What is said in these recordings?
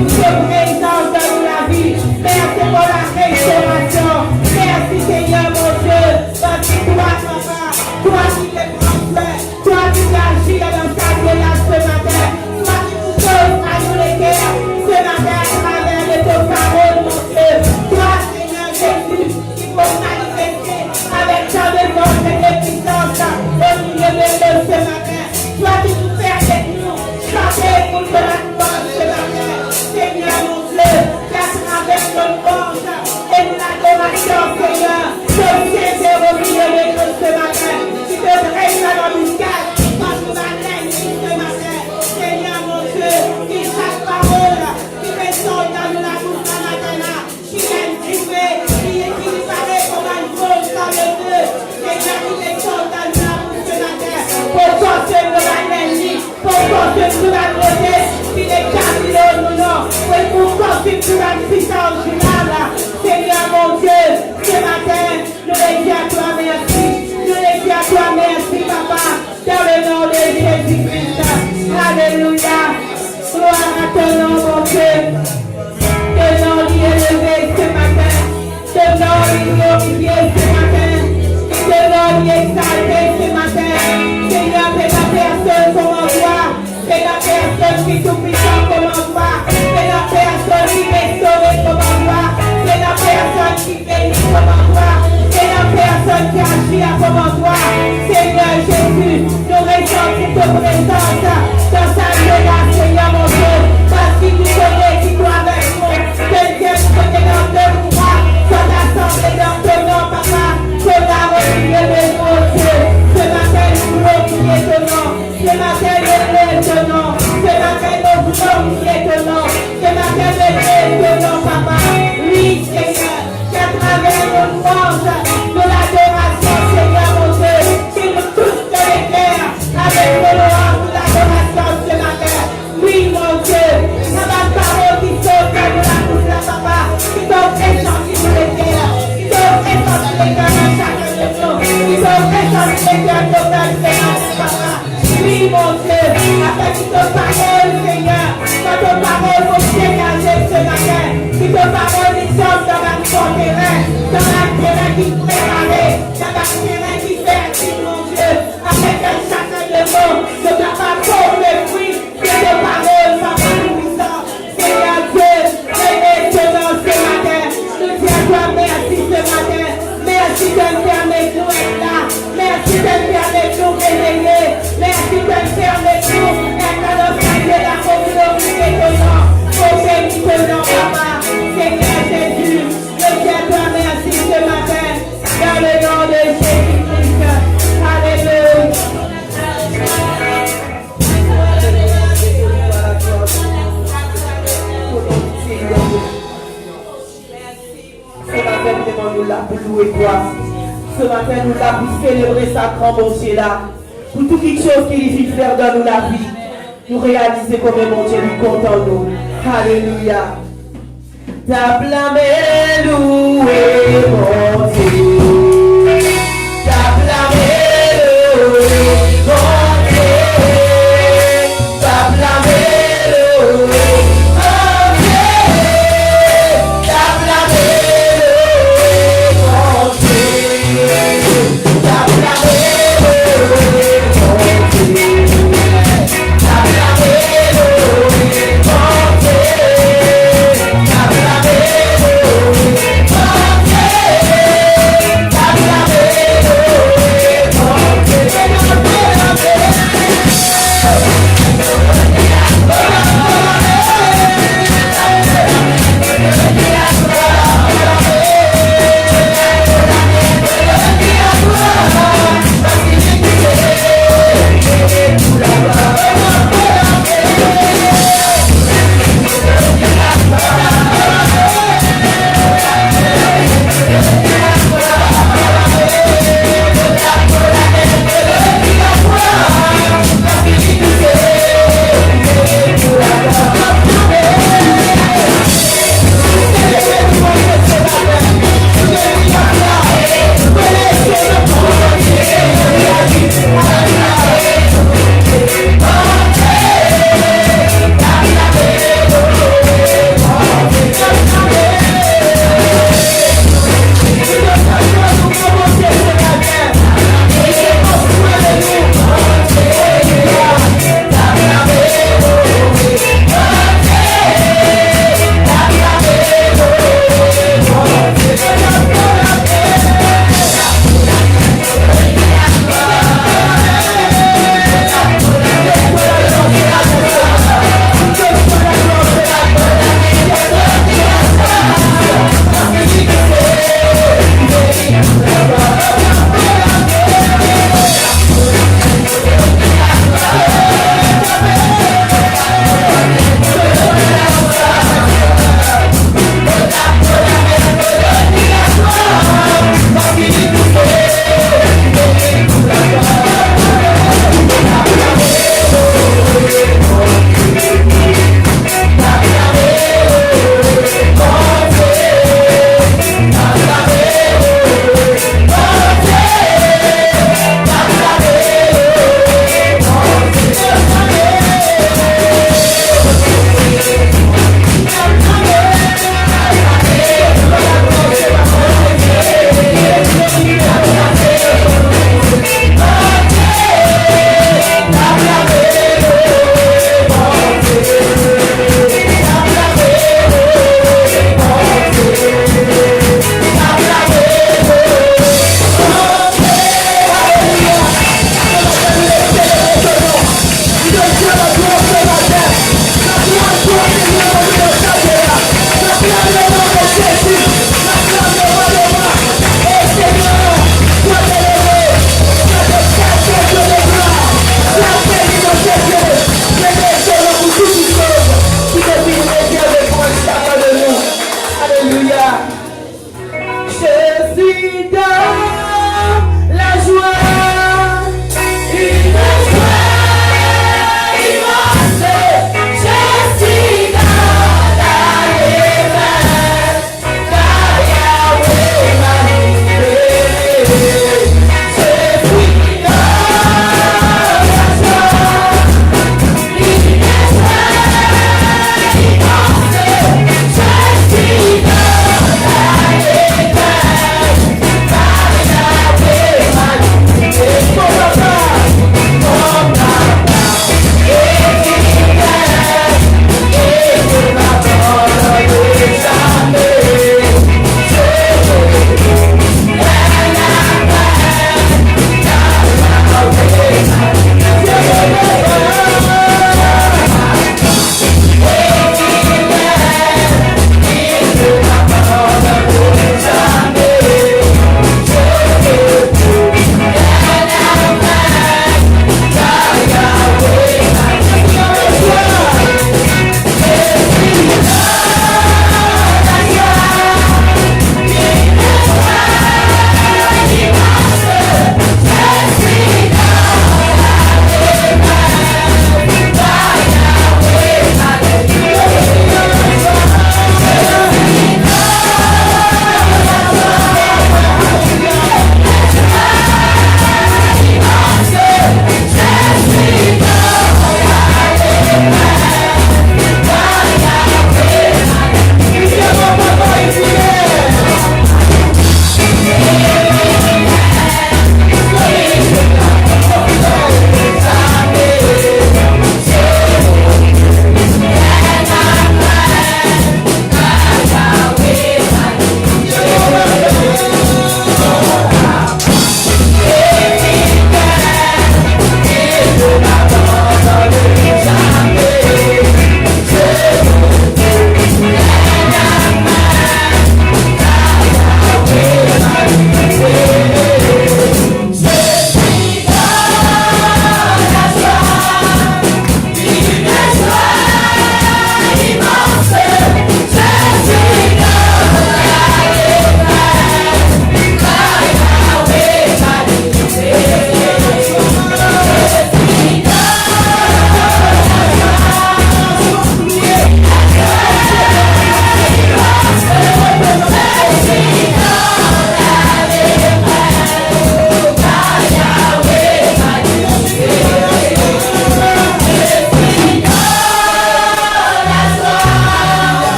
pour ta présence dans la vie. Merci pour la restauration. Merci Seigneur mon Dieu. Parce que toi, papa, toi qui les transfères, toi qui agis dans ta vie là ce matin, toi qui nous sauves à nous les cœurs ce matin à travers de ton parole, mon Dieu. Toi, Seigneur Jésus, qui faut manifester avec ta défense et de puissance au milieu de nous ce matin. Toi qui nous fais avec nous, chanter pour te la gloire ce matin. Seigneur mon Dieu, qu'à travers notre force et de l'adoration, Seigneur, je viens au milieu de nous ce matin. Tu te dresses à l'embuscade parce que ma reine ce matin. Seigneur mon Dieu, qui chaque parole, qui résonne dans la bouche ce matin-là, qui vient trouver, qui paraît comme un faux dans le feu. Seigneur, qui résonne dans la bouche ce matin. Pour sortir de la reine, pour sortir de la beauté, qui est capté au nom, pour sortir de la puissance du mal. Seigneur mon Dieu, ce matin, nous les disons à toi merci. Nous les disons à toi merci, papa, dans le nom de Jésus-Christ. Alléluia. Gloire à ton nom, mon Dieu. Ton nom est élevé ce matin. Ton nom est glorifié ce matin. Ton nom est exalté ce matin. Seigneur, c'est la personne comme on voit. C'est la personne qui est tout-puissant comme on voit. C'est la personne qui restaure comme on voit. C'est la personne qui bénit comme on voit. C'est la personne qui agit comme on voit. Seigneur Jésus, nous ressentons ta présence dans sa vie là, Seigneur mon Dieu. Parce qu'il nous connaît, qu'il doit avec nous. Quelqu'un qui connaît dans deux mois, soit assemblé dans ton nom, papa. Qu'on a retiré de mon Dieu. Ce matin, nous glorifions ton nom. Ce matin, nous louons ton nom. Ce matin, nous glorifions ton nom. Ce matin, nous louons ton nom, papa. Oui, Seigneur, qu'à travers nos forces, de l'adoration, Seigneur mon Dieu, qui nous touche dans les cœurs, avec le louange de l'adoration ce matin. Oui, mon Dieu, dans la parole qui saute de la bouche de papa, qui sont ressentis sur les cœurs, qui sont ressentis les cœurs de chacun de nous, qui sont ressentis les cœurs de notre papa. Oui, mon Dieu, afin que ta parole, Seigneur, que ta parole vous dégager ce matin, que ta parole nous sommes dans la terrain qui préparait, dans la terrain qui fertile, mon Dieu, afin que chacun de nous ne soit pas pour le fruit de ta parole, papa puissant. Seigneur Dieu, réveille ce nom ce matin, nous disons à toi merci ce matin, merci de nous permettre de nous être là, merci de nous permettre de nous réveiller, merci de nous permettre de nous être dans notre vie de la communauté de ton nom, au béni de ton nom, papa. Seigneur Jésus, je dis à toi merci ce matin, dans le nom de Jésus-Christ. Alléluia. Ce matin, nous demandons là pour louer toi. Ce matin, nous là pour célébrer sa grand bon Dieu là. Pour toute quelque chose qu'il vient faire dans nous la vie. Nous réaliser combien mon Dieu lui compte en nous. Alléluia. T'as blâmé, loué, mon Dieu. T'as blâmé, loué, mon Dieu. T'as blâmé, loué, mon Dieu. T'as blâmé, loué, mon Dieu. T'as blâmé, loué, mon Dieu. T'as blâmé, loué, mon Dieu.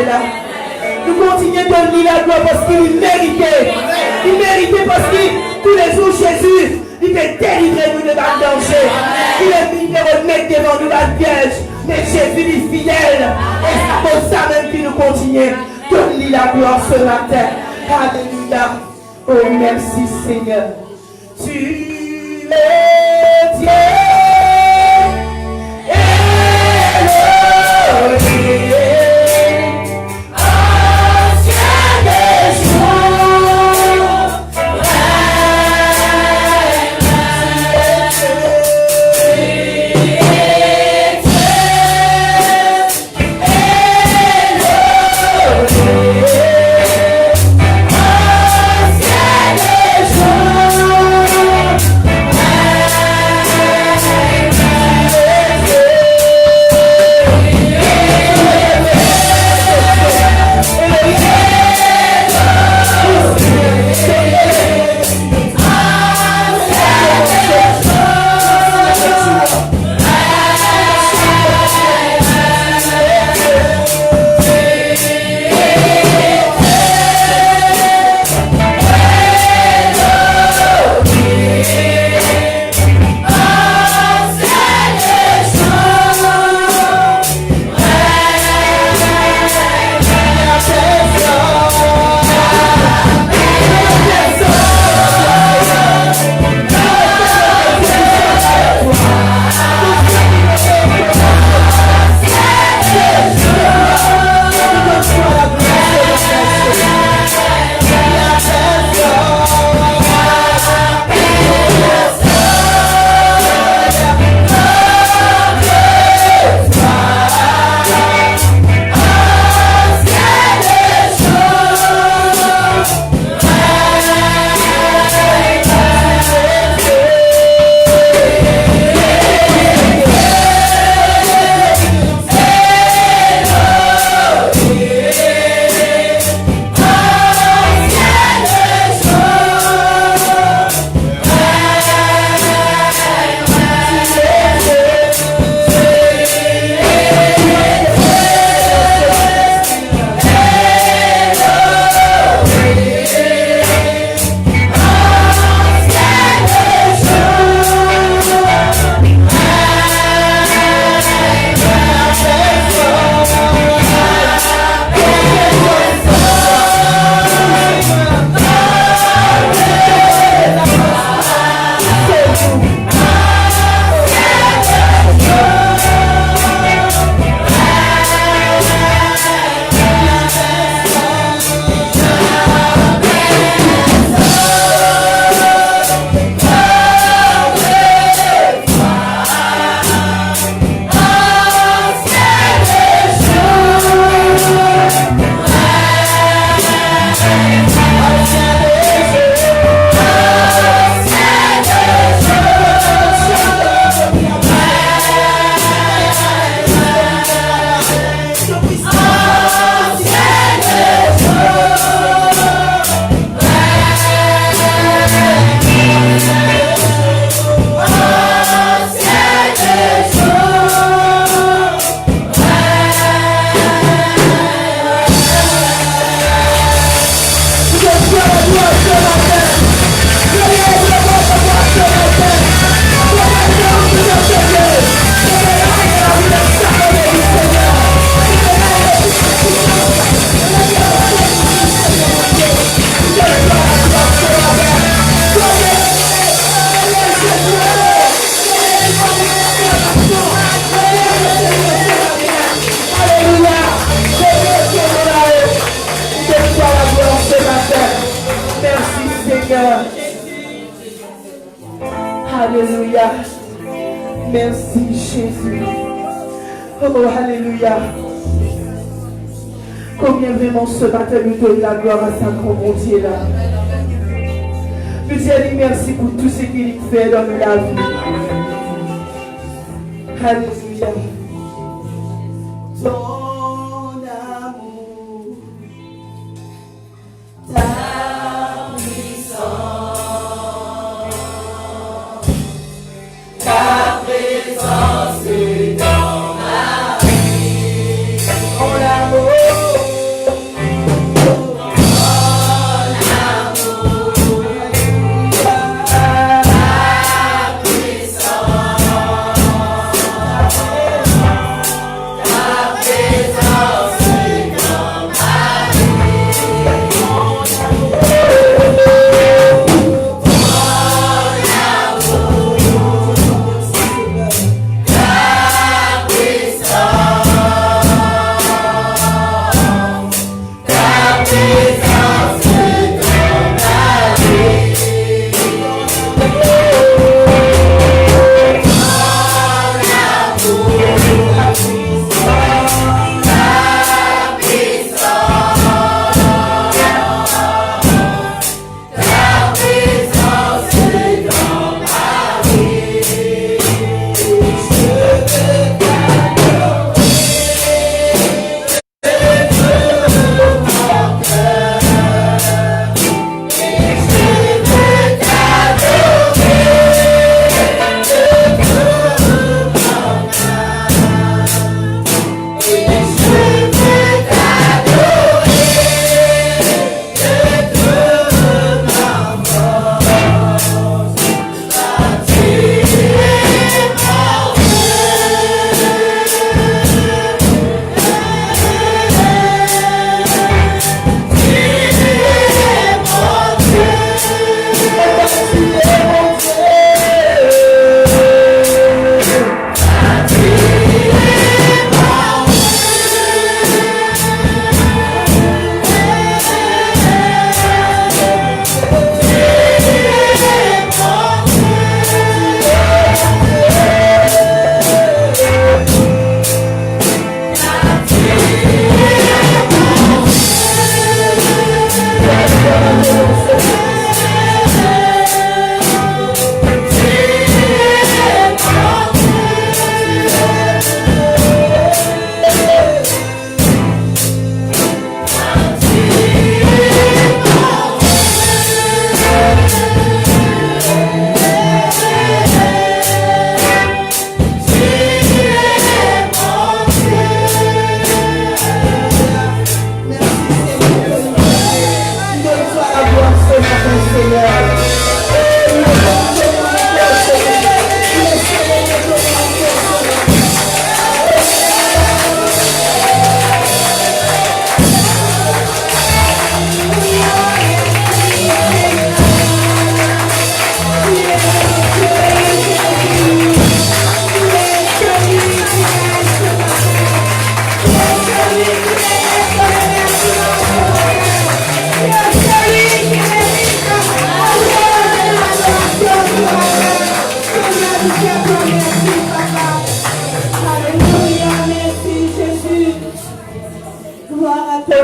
là. Nous continuons de donner la gloire parce qu'il méritait. Il méritait parce que tous les jours Jésus, il fait délivrer nous de notre danger. Il est mis de remettre devant nous la Vierge. Mais Jésus est fidèle. Et c'est pour ça même qu'il nous continue. Donne-lui la gloire ce matin. Alléluia. Oh merci Seigneur. Tu es Dieu. Alléluia. Merci Jésus. Oh, alléluia. Combien vraiment ce matin nous donne la gloire à sa grand Dieu là. Nous disons merci pour tout ce qu'il fait dans la vie. Alléluia. Ton amour, ta puissance, ta présence dans ma vie. Ton amour.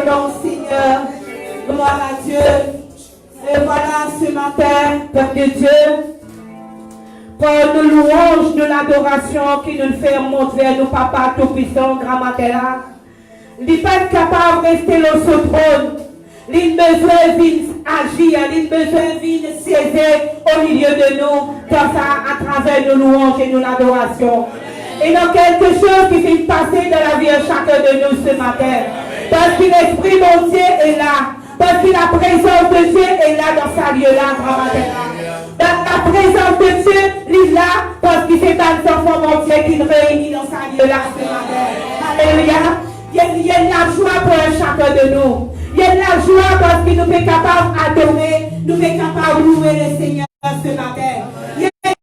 donc, Seigneur. Gloire à Dieu. Et voilà ce matin, Père de Dieu, pour nous louanges de l'adoration qui nous fait montrer nos papas tout-puissants, Gramatella. Il n'est pas capable de rester sur ce trône. Il besoin d'agir, il besoin de saisir au milieu de nous, comme ça, à travers nos louanges et nos adorations. Et dans quelque chose qui fait passer dans la vie de chacun de nous ce matin. Parce que l'Esprit de Dieu est là. Parce que la présence de Dieu est là dans sa lieu-là, la présence de Dieu est là parce que c'est un enfant mon Dieu qui nous réunit dans sa lieu-là ce matin. Alléluia. Il y a de la joie pour chacun de nous. Il y a de la joie parce que nous sommes capables d'adorer, nous sommes capables de louer le Seigneur ce matin. Il y a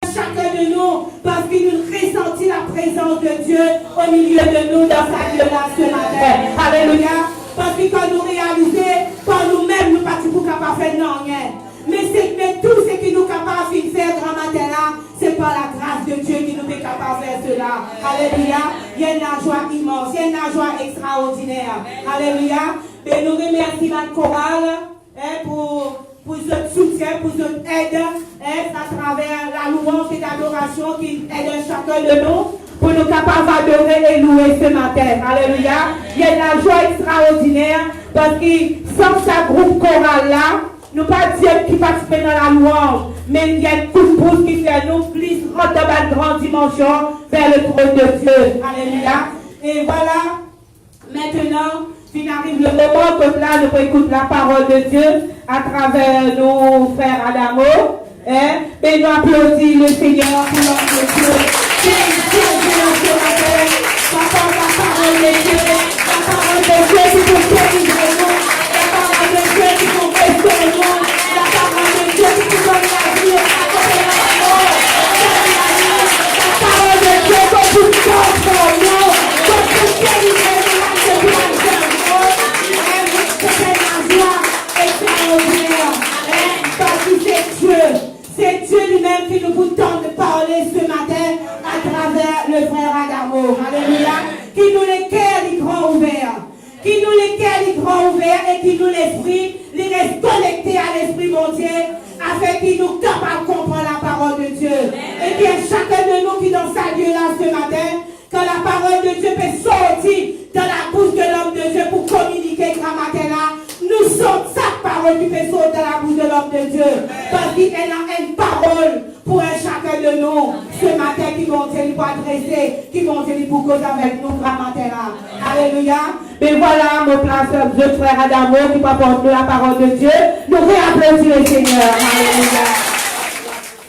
chacun de nous parce que nous ressentons la présence de Dieu au milieu de nous dans sa lieu-là ce matin. Alléluia. Parce que quand nous réalisons, par nous-mêmes, nous ne sommes pas capables de faire rien. Mais tout ce qui nous est capable de faire grand matin là, c'est par la grâce de Dieu qui nous est capable de faire cela. Alléluia. Il y a une joie immense, il y a une joie extraordinaire. Alléluia. Et nous remercions la chorale pour votre soutien, pour votre aide à travers la louange et l'adoration qui aide chacun de nous pour nous capables d'adorer et louer ce matin. Alléluia. Il y a une joie extraordinaire parce que sans ce groupe choral là, nous ne pas dire qui participe dans la louange, mais il y a une coup de pouce qui fait nous plus rentrer dans une grande dimension vers le trône de Dieu. Alléluia. Et voilà, maintenant, il arrive le moment que là, nous pouvons écouter la parole de Dieu à travers nos frères Adamo. Et nous applaudissons le Seigneur pour l'homme de Dieu. La parole de Dieu qui peut délivrer nous, la parole de Dieu qui peut restaurer nous, la parole de Dieu qui peut donner la vie à côté de la mort, la parole de Dieu qui peut transformer nous, qui peut délivrer nous à ce point c'est la joie extraordinaire, parce que c'est Dieu lui-même qui nous vous tente de parler ce matin à travers le frère Adamo. Alléluia. Qui nous les cœurs les grands ouverts. Qui nous les cœurs les grands ouverts et qui nous l'esprit, les reste connectés à l'esprit mon Dieu, afin qu'il nous capable de comprendre la parole de Dieu. Et qu'il y ait chacun de nous qui dans sa lieu là ce matin, quand la parole de Dieu peut sortir dans la bouche de l'homme de Dieu pour communiquer Gramatella, nous sommes sa parole qui peut sortir dans la bouche de l'homme de Dieu. Parce qu'il a une parole pour chacun de nous ce matin qui vont dire pour adresser, qui vont dire pour causer avec nous Gramatella. Alléluia. Mais voilà, mon place, je frère Adamo qui va porter la parole de Dieu. Nous réapplaudissons le Seigneur. Alléluia.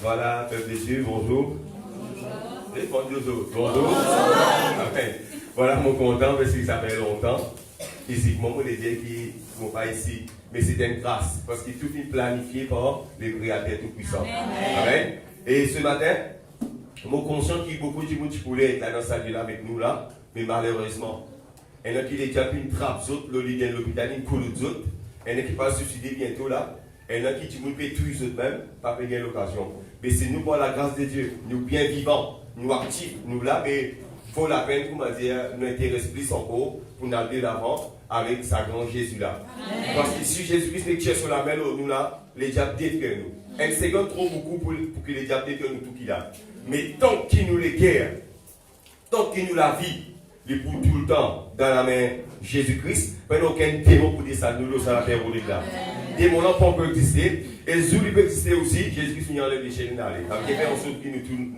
Voilà, peuple de Dieu, bonjour. Bonjour. Amen. Voilà, mon content parce que ça fait longtemps. Physiquement, on les dire qui ne sont pas ici. Mais c'est une grâce. Parce que tout est planifié par le Créateur Tout-Puissant. Amen. Et ce matin, mon conscient qu'il y a beaucoup de gens qui voulaient être là dans cette vie-là avec nous là. Mais malheureusement, il y en a qui ont déjà pris une trappe, l'autre, qui est l'hôpital, une coulée d'autres. Il y en a qui vont se suicider bientôt là. Il y en a qui ont pris tous eux-mêmes, pas payer l'occasion. Mais c'est nous, par la grâce de Dieu, nous bien vivants, nous actifs, nous là, mais il faut la peine pour dire, nous intéresser plus encore pour nous aller l'avant avec sa grande Jésus là. Amen. Parce que si Jésus-Christ est qui est sur la main, nous là, les diables détruisent nous. Un seconde trop beaucoup pour que les diables détruisent nous tout qu'il a. Mais tant qu'il nous les guerre, tant qu'il nous la vie, il est pour tout le temps dans la main Jésus-Christ, mais aucun démon pour dire ça, nous, ça la faire rouler là. Démon là peut exister, et Zouli peut exister aussi, Jésus-Christ nous enlève les chaînes d'aller. Donc, il y a un saut qui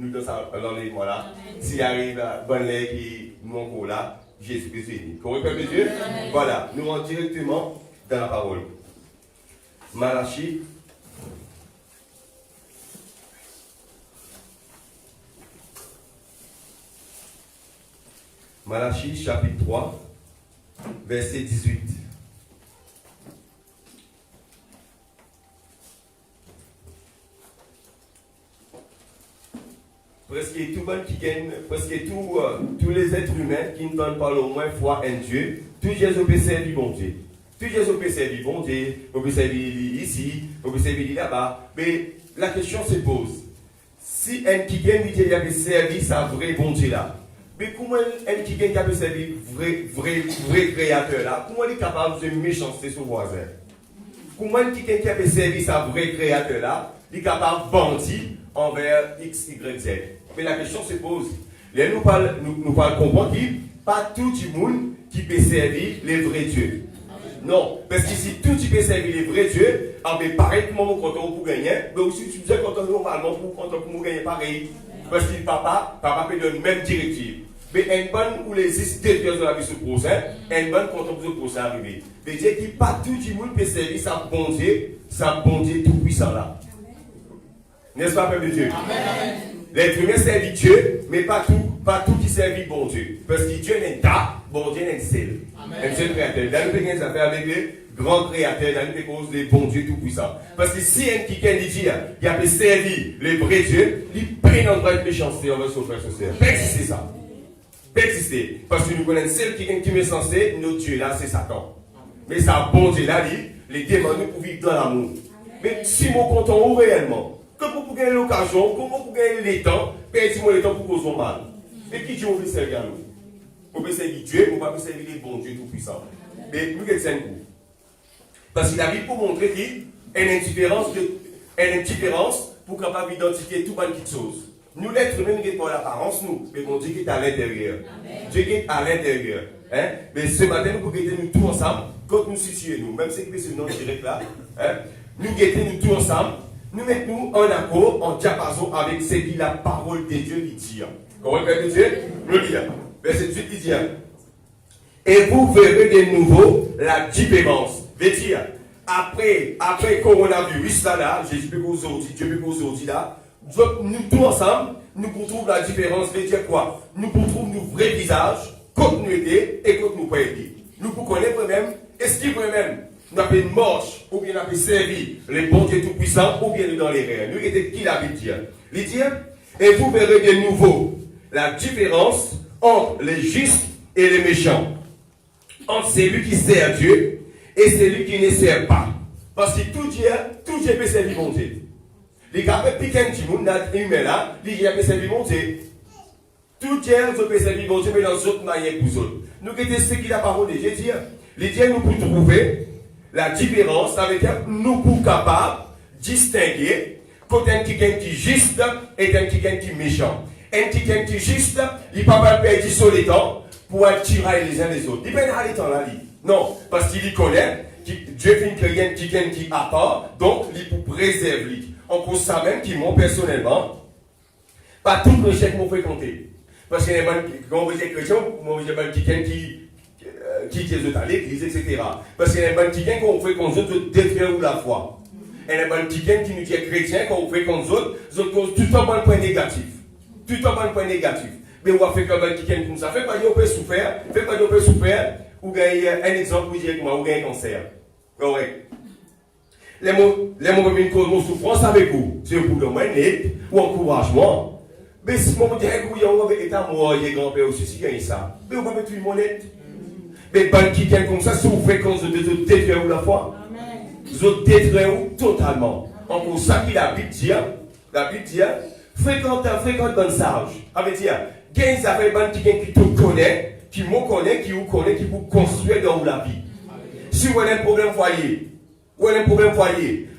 nous dans ça, dans les mois là. S'il arrive à bonne lait qui nous encore là, Jésus-Christ est venu. Qu'on répète Dieu? Voilà, nous rentrons directement dans la parole. Malachie. Malachie chapitre 3, verset 18. Presque tout le monde qui gagne, presque tous les êtres humains qui ne donnent pas au moins foi en Dieu, tous Jésus peut servir bon Dieu. Tous Jésus peut servir bon Dieu, on peut servir ici, on peut servir là-bas. Mais la question se pose, si un qui gagne, il a servi sa vraie bon Dieu là. Mais comment elle qui est capable de servir vrai créateur là, comment elle est capable de méchanceté sur voisin? Comment elle qui est capable de servir sa vrai créateur là, elle est capable de bandir envers X, Y, Z. Mais la question se pose. Là, nous parlons comprendre qu'il n'y a pas tout le monde qui peut servir les vrais dieux. Non, parce que si tout tu peux servir les vrais dieux, avec pareil que moi content pour gagner, mais aussi tu dois content normalement pour content pour gagner pareil. Parce que papa peut donner même directive. Mais une bonne où les 6 défenses de la vie se posent, une bonne content pour ce procès arriver. Mais Dieu qui pas tout le monde peut servir sa bonté tout puissant là. N'est-ce pas, peuple de Dieu? Amen. L'être humain servit Dieu, mais pas tout qui servit bon Dieu. Parce que Dieu n'est pas, bon Dieu n'est pas seul. Un seul créateur. Dans le pays, ça fait avec les grands créateurs, dans le cause des bons dieux tout puissants. Parce que si un qui dit, il a servi les vrais dieux, il peine en droit de méchanceté envers son frère, son sœur. Persistez ça. Persistez. Parce que nous connaissons celle qui est censé, notre Dieu là, c'est Satan. Mais ça, bon Dieu là, les démons pour vivre dans l'amour. Mais si nous comptons réellement, comment pour gagner l'occasion, comment pour gagner les temps, perdez-moi les temps pour causer mal. Et qui Dieu veut servir à nous? On peut servir Dieu, on va servir les bons dieux tout puissants. Mais nous, qu'est-ce que c'est? Parce qu'il a vu pour montrer qu'il y a une indifférence pour capable d'identifier tout bonne petite chose. Nous, l'être humain, nous pas l'apparence, nous, mais bon Dieu qui est à l'intérieur. Dieu qui est à l'intérieur. Hein? Mais ce matin, nous pouvons guetter nous tous ensemble, quand nous situons nous, même si c'est le nom direct là, hein? Nous guetter nous tous ensemble, nous mettons en accord, en diapason avec ce que la parole de Dieu dit. Comment le Dieu? Nous le dit. Verset 18, il dit, et vous verrez de nouveau la différence. Veut dire, après coronavirus là, Jésus peut vous aujourd'hui, Dieu peut vous aujourd'hui là, nous tous ensemble, nous retrouvons la différence. Veut dire quoi? Nous retrouvons nos vrais visages, quand nous étions et quand nous pas été. Nous connaissons même, est-ce qu'il peut même, nous avons une marche, ou bien nous avons servi les bons dieux tout puissants, ou bien nous dans les rêves. Nous étions qui l'avait dit? Il dit, et vous verrez de nouveau la différence entre les justes et les méchants, entre celui qui sert Dieu et celui qui ne sert pas. Parce que tout Dieu peut servir mon Dieu. Les gars peuvent piquer un petit monde, humain là, les gens peuvent servir mon Dieu. Tout Dieu peut servir mon Dieu, mais dans d'autres manières pour eux. Nous qui ce qui la parole de Dieu dit, les dieux nous pouvons trouver la différence, ça veut dire nous pouvons capables de distinguer quand un qui est juste et un qui est méchant. Un qui est juste, il ne peut pas perdre sur les temps pour attirer les uns les autres. Il ne peut pas aller dans la vie. Non, parce qu'il y connaît, Dieu fait quelqu'un qui a part, donc il peut préserver. En cause ça même, qui moi personnellement, pas tout le chèque m'ont fréquenté. Parce qu'il y a des chrétiens, moi j'ai quelqu'un qui est à l'église, etc. Parce qu'il y a des quelqu'un qu'on fait contre eux détruire ou la foi. Il y a des quelqu'un qui nous dit chrétien, qu'on fait contre eux cause tout le temps un point négatif. Tout le temps un point négatif. Mais on va faire comme quelqu'un comme ça. Fait pas qu'on peut souffrir, ou gagner un exemple, vous direz moi, ou gagner un cancer. Correct. Les mots viennent cause souffrance avec vous. C'est pour le net ou encouragement. Mais si moi, je dis que vous avez été moi, il y a grand-père aussi, si gagne ça. Mais on va mettre une monnaie. Mais ban qui gagne comme ça, si vous faites comme ça, vous détruisez la foi. Vous détruisez totalement. En pour ça qu'il a dit, fréquente bonne sage. Avec dire, gagne ça fait ban qui te connaît, qui me connaît, qui vous connaît, qui vous construit dans la vie. Si vous avez un problème foyer, ou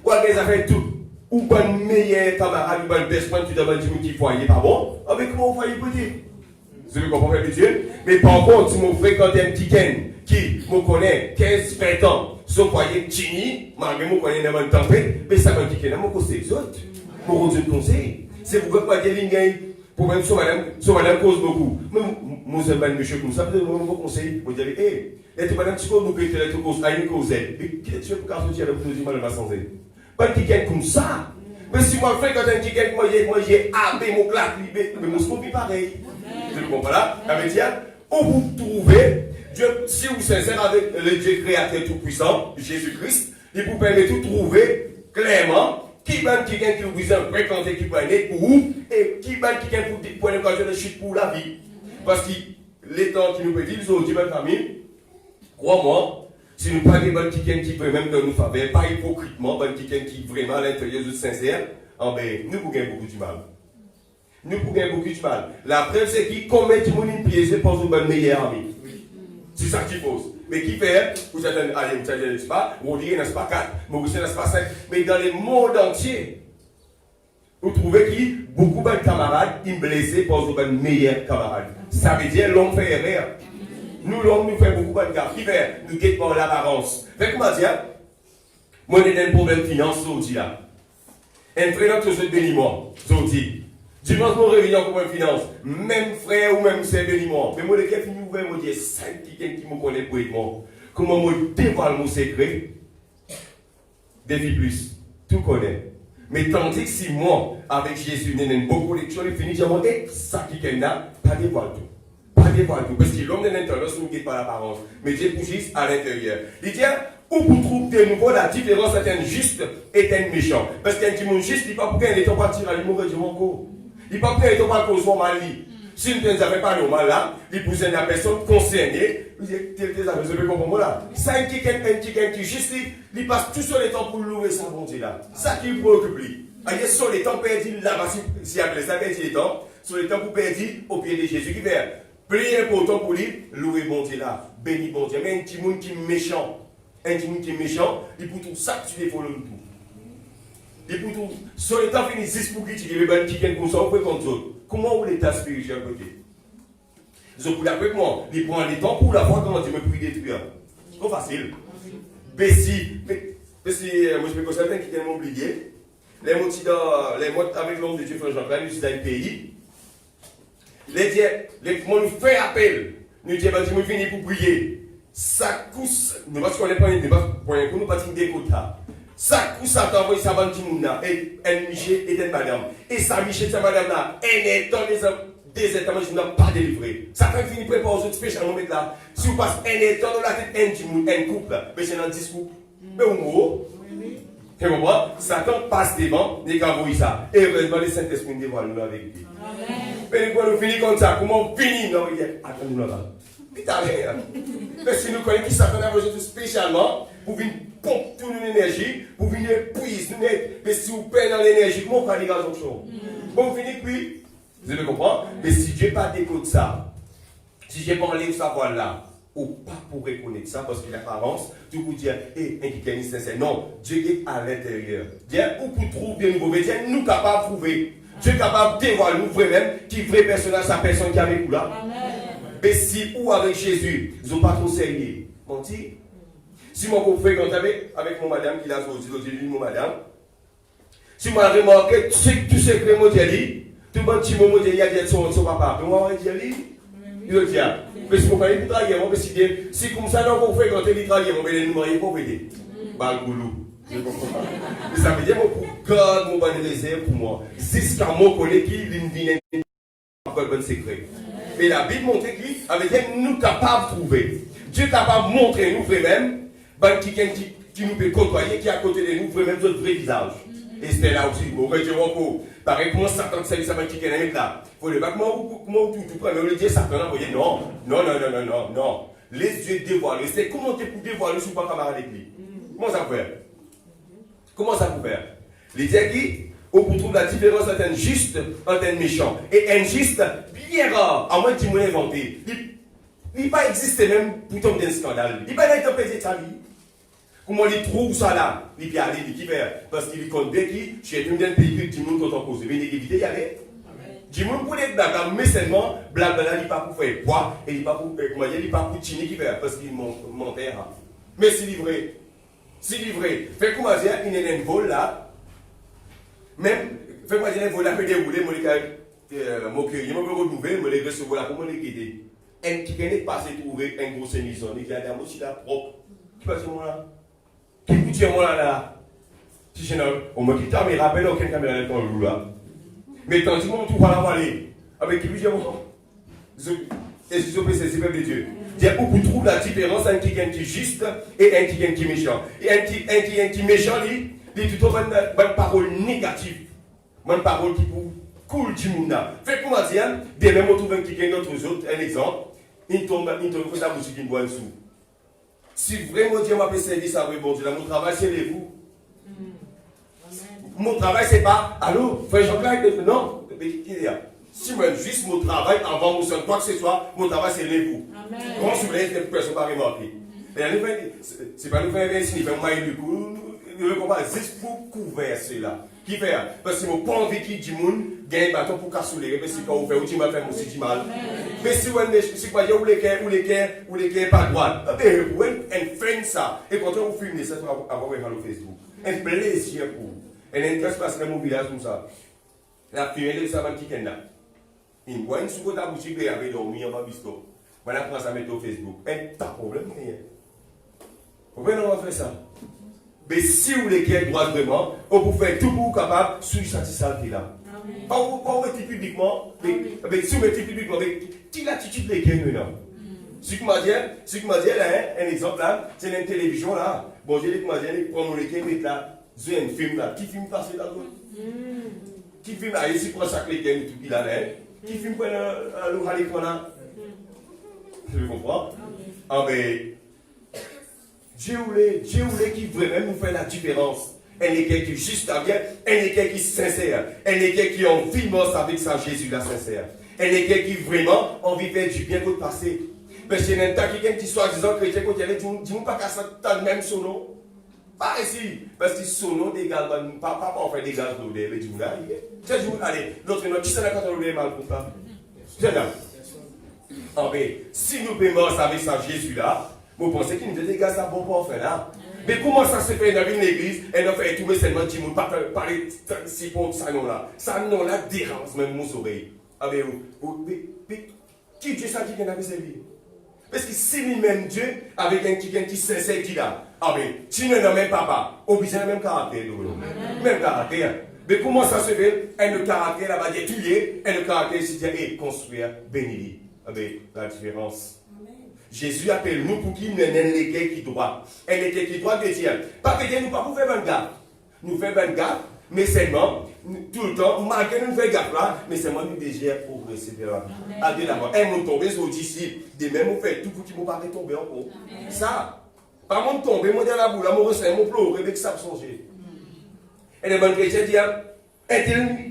avez ça fait tout, ou bon meilleur camarade, ou bon best friend, tu dois dire qui foyer, pas bon? Avec comment vous foyer petit? Vous comprenez, Dieu? Mais par contre, si vous fréquentez un petit qui me connaît 15-20 ans, son foyer tini, malgré moi connaît dans le tempête, mais ça va dire qu'il y a un conseil des autres. Pour vous conseil. C'est pour que pas dire lignes pour même sur madame cause beaucoup. Mais moi c'est mal monsieur comme ça, vous avez un conseil, vous dites hé, et tu madame tu peux nous péter la cause à une cause. Mais qui est-ce que vous avez sortir pour nous dire mal sans elle? Pas qui gagne comme ça. Mais si moi fais quand un qui gagne moi j'ai abbé mon claque mais mon scope pareil. Vous comprenez là? Avec dire où vous trouvez Dieu, si vous êtes sincère avec le Dieu créateur tout-puissant, Jésus-Christ, il vous permet de trouver clairement qui va qui gagne qui vous a fréquenté qui peut aller pour vous et qui va qui gagne pour l'occasion de chute pour la vie. Parce que les temps qui nous pédit, ils ont dit, ma famille, crois-moi, si nous pas des bonnes qui peut même de nous faveur, pas hypocritement, bonnes qui vraiment à l'intérieur de sincère, nous vous gagnons beaucoup du mal. Nous pouvons gagner beaucoup de mal. La preuve, c'est qui commet tout le monde piégé pour une meilleure amie. C'est ça qui pose. Mais qui fait, vous êtes allez, vous êtes pas, vous dites, n'est-ce pas 4, vous n'est-ce pas 5, mais dans le monde entier, vous trouvez qui beaucoup de camarades, ils blessés pour une meilleure camarade. Ça veut dire l'homme fait erreur. Nous, l'homme, nous fait beaucoup de gars. Qui fait, nous guettons par l'apparence. Fait comment dire, moi, j'ai un problème de finance, aujourd'hui là. Un frère, tout ce béni-moi, aujourd'hui. Dimanche, mon réveillon pour une finance. Même frère ou même sœur béni-moi. Mais moi, le cœur fini ouvert, moi, j'ai 5 qui me connaissent pour être moi. Comment moi, dévoile mon secret. Défi plus. Tout connaît. Mais tandis que si moi, avec Jésus, j'ai beaucoup de lectures, il finit de dire, ça qui est là, pas dévoile tout. Pas dévoile tout. Parce que l'homme de l'intérieur, ce n'est pas l'apparence. Mais Dieu pousse à l'intérieur. Il dit, où vous trouvez de nouveau la différence entre un juste et un méchant. Parce qu'un petit monde juste, il n'est pas pour qu'il ait pas tiré à l'humour de mon corps. Il ne peut pas être mal cause mal. Si nous n'avons pas normal là, il pousse la personne concernée, il dit, vous avez compris là. Ça, un qui juste, il passe tout sur le temps pour louer sa bonté là. Ça qui le préoccupe lui. Il est sur le temps perdu là-bas, si appelé ça perdu le temps, sur le temps pour perdu au pied de Jésus qui fait. Plus important pour lui, louer bonté là, béni bonté. Mais un petit monde qui est méchant, il peut tout ça que tu défends le tout. Et pour tout, sur le temps fini, 6 pour qui tu veux qui comme ça, on peut contrôler. Comment l'état spirituel côté? Je peux avec moi, il prend le temps pour la voir comment tu me peux détruire. C'est trop facile. Mais si, moi je peux certains qui tellement oublié, les mots avec l'homme de Dieu, Frère Jean-Claude, nous sommes dans le pays. Les mots nous fait appel. Nous disons, nous finissons pour prier. Ça cousse, nous parce qu'on n'est pas un débat, nous ne pas d'écoute. Ça couche à t'envoyer sa bande de monde et un Michel et une madame. Et ça Michel, sa madame là, elle est dans des états, je n'ai pas délivré. Ça fait finir préparer aux autres spécialement mettre là. Si vous passez un état dans la tête, un couple, mais c'est dans 10 couples. Mais au mot, tu comprends? Satan passe devant, n'est qu'à vous ça. Et heureusement, le Saint-Esprit dévoile nous la vérité. Mais quand nous finissons comme ça, comment on finit? Non, il dit, attendez-nous là. Putain, rien. Mais si nous connaissons qui Satan a besoin spécialement, pour venir pomper toute l'énergie, pour venir puiser, mais si vous perdez dans l'énergie, comment on va aller dans l'autre chose? Bon, vous finissez puis, vous avez compris? Mais si Dieu n'a pas d'écoute ça, si je n'ai pas enlevé sa voix là, ou pas pour reconnaître ça, parce que l'apparence, tout vous dire, un qui sincère. Non, Dieu est à l'intérieur. Dieu, où vous trouvez de nouveau, Dieu nous capable de trouver. Dieu est capable de dévoiler nous vrai-même, qui vrai personnage, sa personne qui est avec vous là. Mais si ou avec Jésus, ils n'ont pas trop sérieux. Menti. Si moi je fréquente avec mon madame qui l'a dit, mon madame, si moi je remarque tout ce que moi j'ai dit, tout le monde qui m'a dit, il y a dit son papa, moi je dis, il le dit, mais si vous faites une travail, si comme ça, vous fréquentez les travail, vous allez nous marier pour aider. Balgoulou. Ça veut dire que garde mon bonne réserve pour moi. Jusqu'à mon collègue qui vient encore bon secret. Mais la Bible montre qu'il avait dit nous capables de trouver. Dieu est capable de montrer nous vraiment qui nous peut côtoyer, qui est à côté de nous, vraiment notre vrai visage. Et c'était là aussi, bon, je encore, pareil, comment Satan sait ça va qui est là. Il faut le voir, comment tout prend, mais on le dit, Satan a envoyé, non. Les yeux dévoilés, c'est comment tu peux dévoiler si tu pas camarade avec lui. Comment ça peut faire? Comment ça peut faire? Les dire qui, on peut trouver la différence entre un juste et un méchant. Et un juste, bien rare, à moins que tu m'aies inventé. Il n'a pas existé même pour tomber dans un scandale. Il n'a pas été empêché de sa vie. Comment il trouve ça là? Il peut aller, il peut faire. Parce qu'il compte bien qui, chez tout le monde, pays que tout le monde est en cause. Il veut éviter d'y aller. Du monde pour les blagues, mais seulement, blague là, il n'est pas pour faire poids, et il n'est pas pour, comment dire, il n'est pas pour chiner qui fait, parce qu'il mentait. Mais c'est livré. C'est livré. Fait comment dire, il y a un vol là. Même, fait comment dire, un vol là peut dérouler, mon cueillir, je me retrouver, je me recevoir là, comment les guider. Un qui est passé trouver un gros sénisson, il dit, ah, aussi là, propre. Qui passe moi là? Qui coûte moi là? Si je n'ai on me quitte, mais rappelle aucune caméra n'est pas là. Mais quand tu m'as tout par la vallée, avec qui je et je suis c'est le peuple de Dieu. Dire où vous trouvez la différence entre un qui est juste et un qui est méchant. Et un qui est méchant, il dit tout une parole négative. Une parole qui vous coule du monde. Fait comment dire, dès même on trouve un qui est d'autres autres, un exemple, il tombe dans la boutique qui boit un sou. Si vraiment Dieu m'a fait service à bon Dieu, mon travail c'est les vous. Mon travail c'est pas, allô, frère Jean-Claude, non, mais qui est là? Si moi, juste mon travail, avant mon son, quoi que ce soit, mon travail, c'est l'époux. Comment je voulais que personne pas remarqué. C'est pas nous faire ici, faire moi du coup, nous combat juste pour couvrir cela. Qui fait? Parce que mon pas envie qui dit moun gagne bâton pour casser parce que quand vous faites, vous mal fait aussi du mal. Mais si vous voyez où les cœurs pas droit, vous faites ça. Et quand vous filmez ça, vous avez un Facebook. Un plaisir pour vous. Et l'intérêt passe dans mon village comme ça. La fille, elle est savante qui est là. Il voit une soupe à boutique et avait dormi en bas bisto. Voilà comment ça met au Facebook. Et t'as problème, rien. Vous pouvez nous faire ça. Mais si vous voulez qu'il y ait droit vraiment, vous pouvez faire tout pour vous capable de suivre cette là. Pas vous mettez publiquement, mais si vous mettez publiquement, quelle attitude les gagne maintenant? Ce que m'a dit là, un exemple là, c'est une télévision là. Bon, j'ai dit que m'a dit, prendre les gagne, mettre là, j'ai un film là, qui film passé là? Qui filme là, ici pour ça que les gagne tout qui là, qui filme pour l'oral là? Je comprends. Ah, mais Dieu voulait qui vraiment nous fait la différence. Elle est quelqu'un qui est juste à bien, elle est quelqu'un qui est sincère, elle est quelqu'un qui a envie de marcher avec ça, Jésus la sincère. Elle est quelqu'un qui vraiment a envie de faire du bien pour le passé. Parce que c'est un temps quelqu'un qui soit disant chrétien, quand il y avait, dis-moi pas qu'à ça, le même son nom. Pas ici, parce que son nom dégage, pas en fait dégage de l'odeur, mais du là, allez, l'autre nom, qui s'en a quand on le mal pour ça? C'est là. Ah mais, si nous pouvons marcher avec ça, Jésus là, vous pensez qu'il nous dit, gars, ça bon pour faire là. Mais comment ça se fait dans une église et on fait tout, mais seulement du monde, pas parler si pour ça non-là. Ça non-là dérange même mon oreille. Ah mais qui Dieu ça qui vient avec servi? Parce que si lui-même Dieu, avec un qui sincère qui là, ah mais tu ne l'as même pas, obligé le même caractère, même caractère. Mais comment ça se fait? Un caractère là-bas, il est tué, un caractère c'est dire, construire, bénir. Ah mais la différence. Jésus appelle nous pour qu'il nous ait l'équerre qui doit. Un équerre qui doit de Dieu. Pas que Dieu nous pas pour faire 20 gars. Nous faisons 20 gars, mais seulement, tout le temps, malgré nous faisons gaffe là, mais seulement nous déjà progresser vers la vie. À Dieu d'abord. Un monde tombé sur disciples. De même, on fait tout pour qu'il ne pas tomber encore. Ça. Pas mon tomber, moi dans la boule, mon ressent, mon pleurer, avec ça changer. Et les bons chrétiens disent,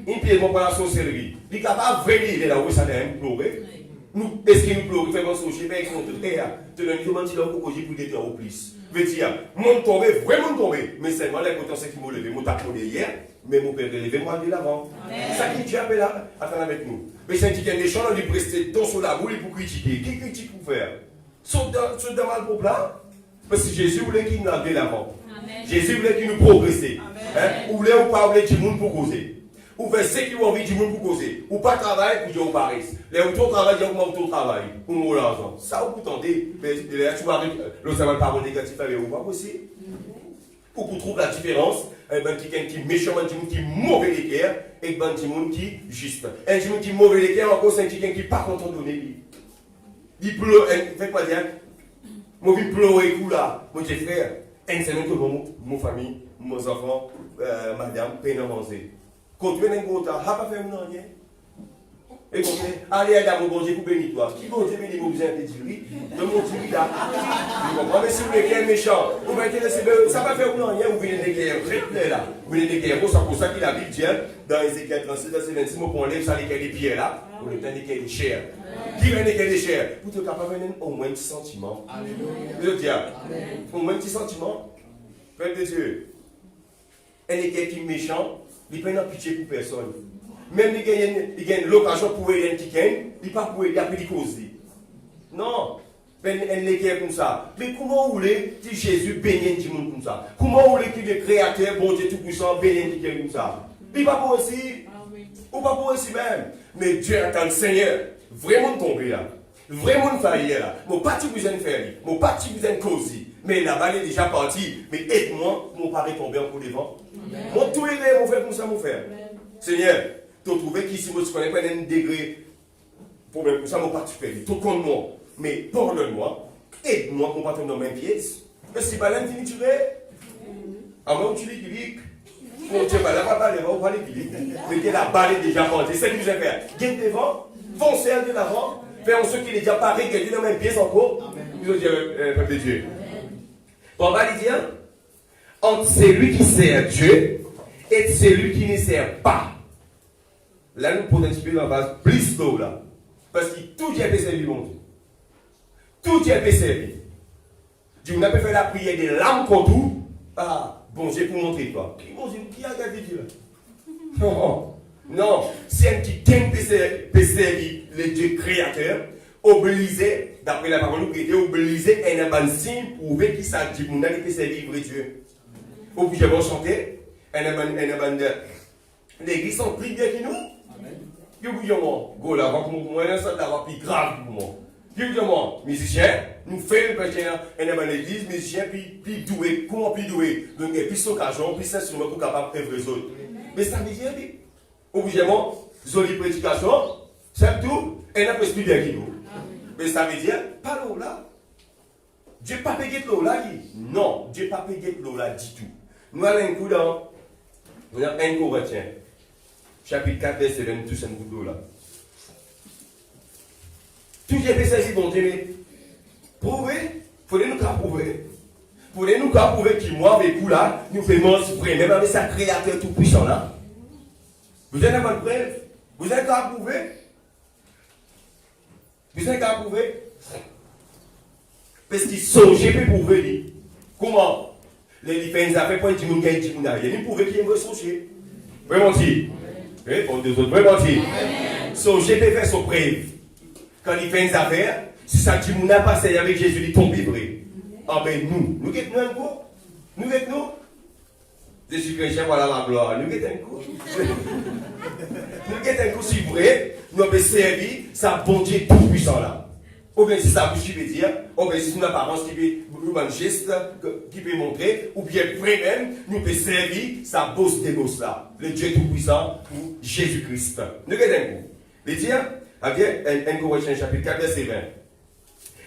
une pied, mon pas la sorcellerie. Il est capable de venir là où ça d'aime pleurer. Nous, est-ce que nous pleurons, faisons saucher, mais contre terre, te donne une demande pour que j'ai plus de temps au plus. Veut dire, mon tombé, vraiment tombé, mais seulement les potentiels qui m'ont levé, mon tapé hier, mais mon père levé, moi de l'avant. C'est ça qui Dieu appelle là, attends avec nous. Mais c'est un petit méchant, on lui preste ton sur la boule pour critiquer. Qui critique pour faire? Sauf dans mal pour plat. Parce que Jésus voulait qu'il nous aille de l'avant. Jésus voulait qu'il nous progresse. Ou voulait ou pas, voulait du monde pour causer. Ou faire ce qui ont envie du monde pour causer. Ou pas travailler pour dire au Paris. Les autos travaillent, ils ont auto travail. Pour nous l'argent. Ça, vous entendez. Mais là, tu vas le savoir parole négatif avec vous. Pas possible. Ou pour trouver la différence. Ben, quelqu'un qui est méchant, un qui est mauvais d'équerre. Et ben, un qui est juste. Un qui est mauvais d'équerre, encore, c'est quelqu'un qui n'est pas content de donner. Il pleure. Faites quoi dire? Moi, je pleure et coup là. Moi, j'ai fait. Un c'est que mon famille, mes enfants, madame, peine à manger. Quand tu es un gros temps, pas fait un rien. Et quand tu es allé à mon bon Dieu pour bénir toi. Qui bon Dieu bénir mon besoin de dire de mon Dieu là. Tu comprends? Mais si vous êtes méchant, vous m'intéressez, ça va faire rien, vous venez de guerre, là. Vous venez de guerre, c'est pour ça qu'il a Bible dit dans Ézéchiel 36, verset 26, pour enlever ça, les pierres là, pour le temps des chair. Qui vient des chair? Pour être capable de au moins un petit sentiment. Alléluia. Je dis, au moins un petit sentiment. Père de Dieu. Un équerre qui est méchant. Il ne prend pitié pour personne. Même il gagne l'occasion pour aider qui gagne, il ne pas pour aider après causer. Non, un équerre comme ça. Mais comment vous voulez que Jésus bénisse tout le monde comme ça? Comment vous voulez que le Créateur, bon Dieu tout-puissant, bénisse qui gagne comme ça? Il ne pas pour aussi. Ou pas pour aussi même. Mais Dieu attend le Seigneur. Vraiment tomber là. Vraiment faillir là. Mon parti vous en faire. Mon parti vous en causer. Mais la balle est déjà partie. Mais aide-moi, mon pari tomber encore devant. Mon tout est mon frère, comme ça, mon frère. Seigneur, tu as trouvé qu'ici, moi, tu connais pas un degré. Problème, comme ça, mon parti fait. Tu connais moi. Mais pardonne-moi. Aide-moi, mon parti dans mes pièces. Mais si pas l'un qui tu es. À moi, tu dis, mon Dieu, là, pas les va les mais la balle est déjà partie. C'est ce que je vais faire. Gagne devant, foncez de l'avant. Faire ceux qui sont déjà parés, qui dans mes pièces encore. Ils ont dit, peuple de Dieu. On va lui dire, entre celui qui sert Dieu et celui qui ne sert pas. là, nous prenons un petit peu dans la phase plus d'eau là. Parce que tout Dieu peut servir, mon Dieu. Tout Dieu peut servir. Dieu n'a pas fait la prière de l'âme contre tout. Ah, bon Dieu, pour montrer toi. Bon Dieu, qui a regardé Dieu là? Non, non. C'est un qui peut servir le Dieu créateur, obligé, d'après la parole, nous était obligé à un signe pour prouver qui ça dit, mon âme peut servir vrai Dieu. Obligé de chanter, l'église sont plus bien que nous. Yo bouillon go là va moi ça d'avoir plus grave pour moi. Yo musicien, nous faisons parce qu'il y a une église musicien puis doué, comment puis doué. Donc et puis son cajon, puis instrument pour capable faire les autres. Mais ça veut dire obligément jolie prédication, c'est tout et n'a pas plus bien que nous. Mais ça veut dire pas l'eau là. Dieu pas payé de l'eau là. Non, Dieu pas payé de l'eau là du tout. Nous allons un coup dans 1 Corinthiens. Chapitre 4, verset 20, tout ça un bout d'eau là. Tout j'ai fait ça ici, bon Dieu, mais prouver, il faudrait nous prouver. Il faudrait nous prouver que moi, avec vous là, nous faisons vrai, même avec sa créateur tout puissant là. Vous avez une bonne preuve? Vous avez qu'à prouver? Vous avez qu'à prouver? Parce qu'il sont, j'ai pu prouver. Comment? Les différents affaires, pour dire qu'il y a des gens qui prouver qu'il y a un ressourcier. Vraiment dit. On deux autres, vraiment dit. So, j'ai fait son preuve. Quand il fait une affaire, si ça dit qu'on n'a pas passé avec Jésus, il tombe vrai. Ah ben nous êtes un coup. Nous êtes nous. Je suis chrétien, voilà ma gloire. Nous êtes un coup. Nous êtes un coup si vrai, nous avons servi sa bon Dieu tout puissant là. Ou bien si ça bouche qui veut dire, ou bien si une apparence qui peut un geste qui peut montrer, ou bien vraiment, nous peut servir sa bosse des bosses là. Le Dieu tout puissant ou Jésus-Christ. Nous êtes un coup. Il dit, 1 Corinthiens chapitre 4, verset 20.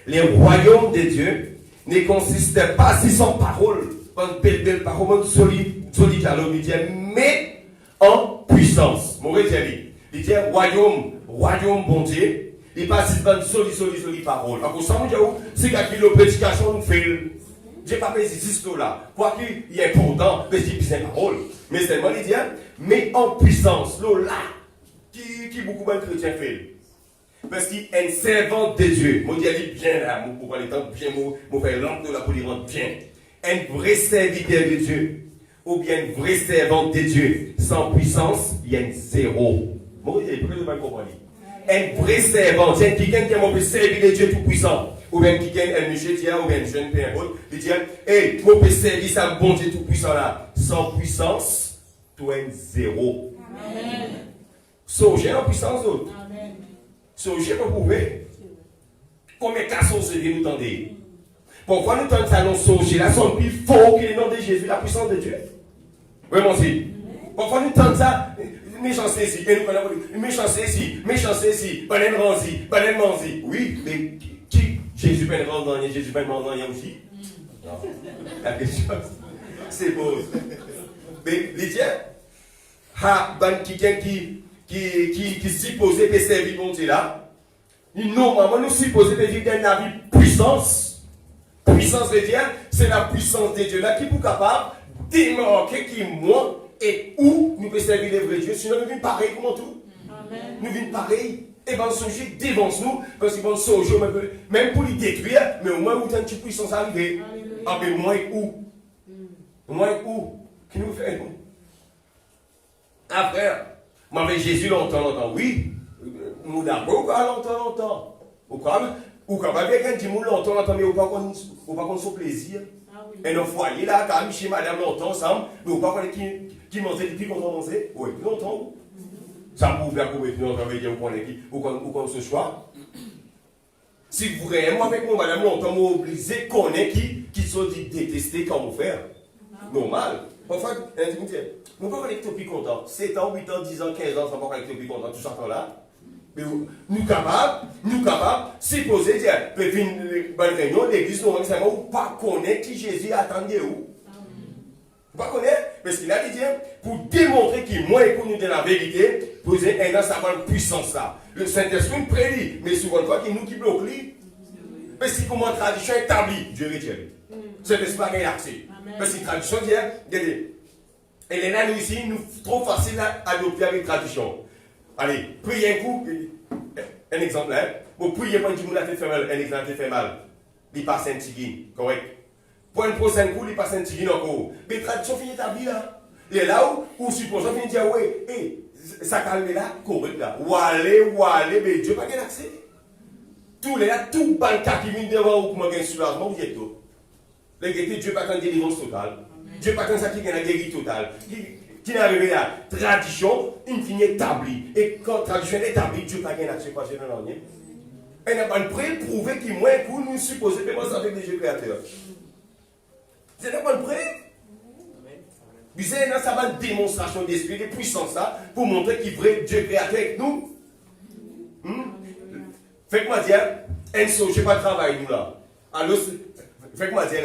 Les royaumes de Dieu ne consistent pas si sans parole, en belle parole, solide, mais en puissance. Mon il dit royaume bon Dieu, il passe dans solide parole. Alors, c'est qu'il y a une prédication, nous fait. Dieu pas fait ici là. Quoi qu'il est important, parce qu'il c'est parole. Mais seulement il dit, mais en puissance, là, qui beaucoup de chrétiens fait. Parce qu'il est un servant de Dieu. Moi, je dis bien là, pour parler tant bien, moi, faire l'angle de la pour rendre bien. Un vrai serviteur de Dieu, ou bien un vrai servant de Dieu, sans puissance, il y a un zéro. Moi, je ne peux pas comprendre. Un vrai servant, c'est quelqu'un qui a servir de Dieu tout-puissant. Ou bien quelqu'un, un monsieur, ou bien un jeune, peu importe, il dit, hey, moi, je peux servir ça, bon Dieu tout-puissant là. Sans puissance, toi, un zéro. Amen. Songez en puissance d'autre. Songez pour prouver. Combien de cas sont ceux nous tendez? Pourquoi nous tendons ça, nous songez là, sont plus forts que le nom de Jésus, la puissance de Dieu? Vraiment, si. Pourquoi nous tendons ça? Méchanceté ici, méchanceté ici, méchanceté ici, banane ranzi, banane manzi. Oui, mais qui Jésus peut rendre dans Jésus peut rendre dans aussi? Non. La question, c'est beau. Mais Lydia, quelqu'un qui supposé peut servir mon Dieu là, normalement nous supposons vivre dans la vie puissance. Puissance de Dieu, c'est la puissance de Dieu là qui est capable de démarquer qui moi. Et où nous pouvons servir les vrais dieux, sinon nous venons pareil comme tout. Amen. Nous venons pareil, et bien Dieu dévance nous, parce qu'ils vont sauger, même pour les détruire, mais au moins où tant de puissance arriver. Ah mais moi et où? Moi et où? Qui nous fait? Après, moi avec Jésus longtemps, oui, nous d'abord longtemps. Ou quand même quelqu'un dit longtemps, mais ou pas qu'on son plaisir. Et nos foyers là, quand même chez madame longtemps ensemble, mais ou pas qu'on qui mangeait depuis qu'on a mangé? Oui, plus longtemps. Ça pour faire couper plus longtemps avec ou qu'on se choix. Si vraiment avec moi, madame longtemps, moi obligé qu'on est qui sont détestés quand on fait. Normal. Parfois, nous ne pouvons pas être plus contents. 7 ans, 8 ans, 10 ans, 15 ans, ça ne va pas être plus contents, tout ça là. Mais nous capables, supposer dire, peut venir bonne réunion, l'église, nous, ou pas connaître qui Jésus attendait où. Pas connaître, parce qu'il a dit, pour démontrer qu'il moi et nous de la vérité, poser un savoir puissance là. Le Saint-Esprit prédit, mais souvent une fois qu'il nous qui bloque lui, parce qu'il commence tradition établie, Dieu retient. C'est n'est pas qu'il accès. Parce que tradition dit, et là nous ici, nous trop facile à adopter avec tradition. Allez, priez un coup, un exemple, hein. Vous priez pour un petit monde qui fait mal, un exemple qui fait mal. Il passe un tigui, correct. Pour une prochaine coup, il passe un tigui encore. Mais la tradition finit établie là. Il est là où supposons finir dire, oui, ça calme là, correct là. Ou aller, mais Dieu n'a pas accès. Tous les là, tout banca qui vient devant vous pour un soulagement, vous êtes tout. Dieu n'a pas de délivrance totale. Dieu n'a pas de ça qui a une guérison totale. Qui n'est arrivé là, tradition, une finit établie. Et quand tradition est établie, Dieu n'a pas accès à ce que rien. Et n'a pas de prêt prouver qu'il moins pour nous supposer que moi avec des jeux créateurs. C'est n'a pas de prêt. Vous avez une démonstration d'esprit, de puissance pour montrer qu'il est vrai Dieu créateur avec nous. Faites-moi dire, je ne sais pas travailler nous là. Alors, faites-moi dire,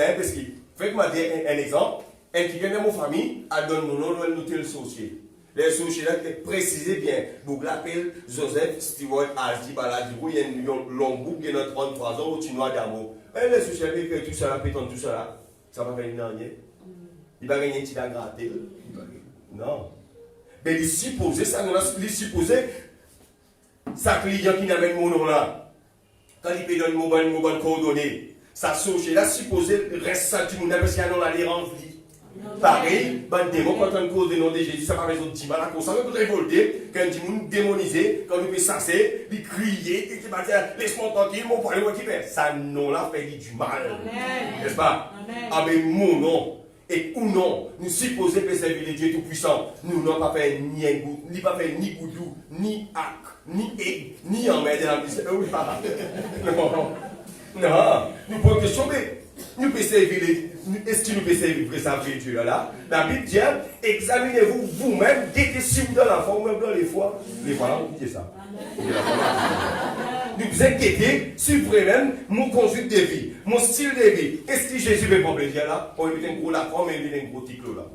faites-moi dire un exemple. Un qui vient de mon famille, a donné mon nom, elle note le sorcier. Les sorciers là, précisez bien. Vous l'appelez Joseph Stewart Aldi Baladiro, il y a une long boucle qui est dans 33 ans au Chinois d'amour. Et les sorciers qui écrit tout ça, là, pétant tout ça là, ça va gagner rien. Il va gagner un petit à gratter. Non. Mais il supposait, il supposait, sa client qui n'amène mon nom là, quand il peut donner mon bon coordonnées, sa sorcier là, supposé reste ça du monde parce qu'il y a un nom à les remplir. Pareil, ben démon quand on cause des noms de Jésus, ça va résoudre 10 mal à cause. Ça veut révolter, quand on dit démonisé, quand on peut sasser, il crier, et qui va dire, laisse-moi tranquille, mon poil, moi qui fait. Ça non là fait du mal. N'est-ce pas? Avec mon nom, et ou non, nous supposons que servir le Dieu Tout-Puissant, nous n'avons pas fait ni un goût, ni pas fait ni goudou, ni ac, ni et, ni en mer de la musique. Non, nous pouvons question, mais nous pouvons servir est-ce que nous pouvons servir Dieu là? La Bible dit, examinez-vous vous-même, guettez si vous dans la foi, ou même dans les fois. Les fois là, vous dites ça. Nous vous inquiétez sur vous-même, mon conduite de vie, mon style de vie. Est-ce que Jésus veut pas plaisir là? On met un gros lacron, mais il met un gros ticlo là.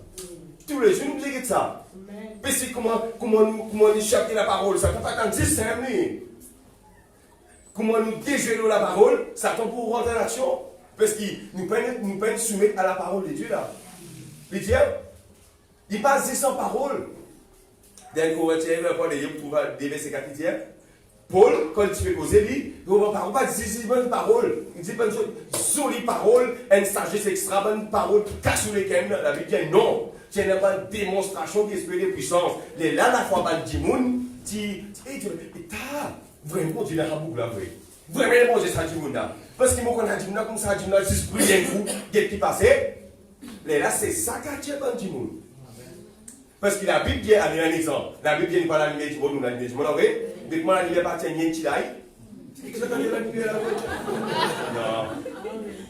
Tous les jours, nous vous inquiétez ça. Mais c'est comment nous échapper la parole, ça ne peut pas attendre 10 minutes. Comment nous déjouer la parole, ça tombe pour rentrer en action. Parce qu'il nous peine soumettre à la parole de Dieu là. Il dit, il passe 100 paroles. Dans le Corinthiens, il va trouver des versets 4 qui dit, Paul, quand il fait causer, il ne va pas dire des bonnes paroles. Il dit bonne jolie parole, une sagesse extra bonne parole qui cache sur les camps. La Bible dit non. Il n'y a pas de démonstration d'esprit de puissance. Là, la fois, il dit, vraiment, Dieu n'a pas beaucoup là, vraiment, j'ai ça, Dieu n'a. Parce qu'il m'a dit, comme ça, Dieu n'a juste pris un coup, qu'est-ce qui passait? Là, c'est ça qui a bon Dieu. Parce que la Bible dit, allez, un exemple. La Bible dit, pas la lumière du monde, nous la lumière du monde, mais comment la lumière appartient à un petit laïc? C'est ça la lumière là? Non.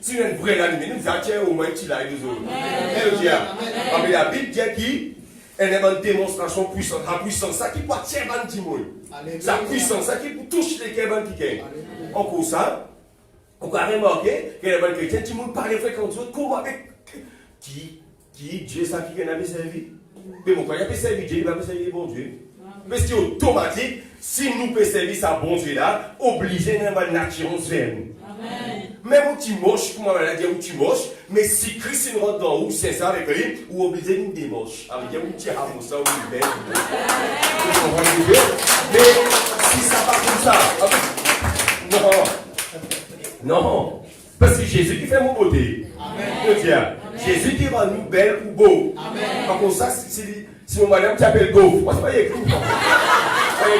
Si on a une vraie lumière, nous attire au moins un petit laïc des autres. Mais la Bible dit qu'il elle est une démonstration puissante. La puissance, ça qui peut tirer un petit monde. Sa puissance, ça qui touche les cœurs qui gagnent. En cause ça, on a remarqué que les bonnes chrétiens, tout le monde parle fréquemment, comment avec qui Dieu ça qui a servi. Mais mon frère, il a servi Dieu, il va servir bon Dieu. Parce que automatique, si nous pouvons servir ça bon Dieu là, obligé d'avoir une assurance vers nous. Même où tu moches, comment on va dire où tu moches, mais si Christ rentre dans où, c'est ça avec lui, ou obligé de nous démocher. Avec un petit hameau, ça, ou une belle. Mais si ça va comme ça, non. Parce que Jésus qui fait mon beauté. Amen. Jésus qui rend nous belles ou beaux. Par contre, ça, si mon madame t'appelle Gaufre, moi, c'est pas écrit.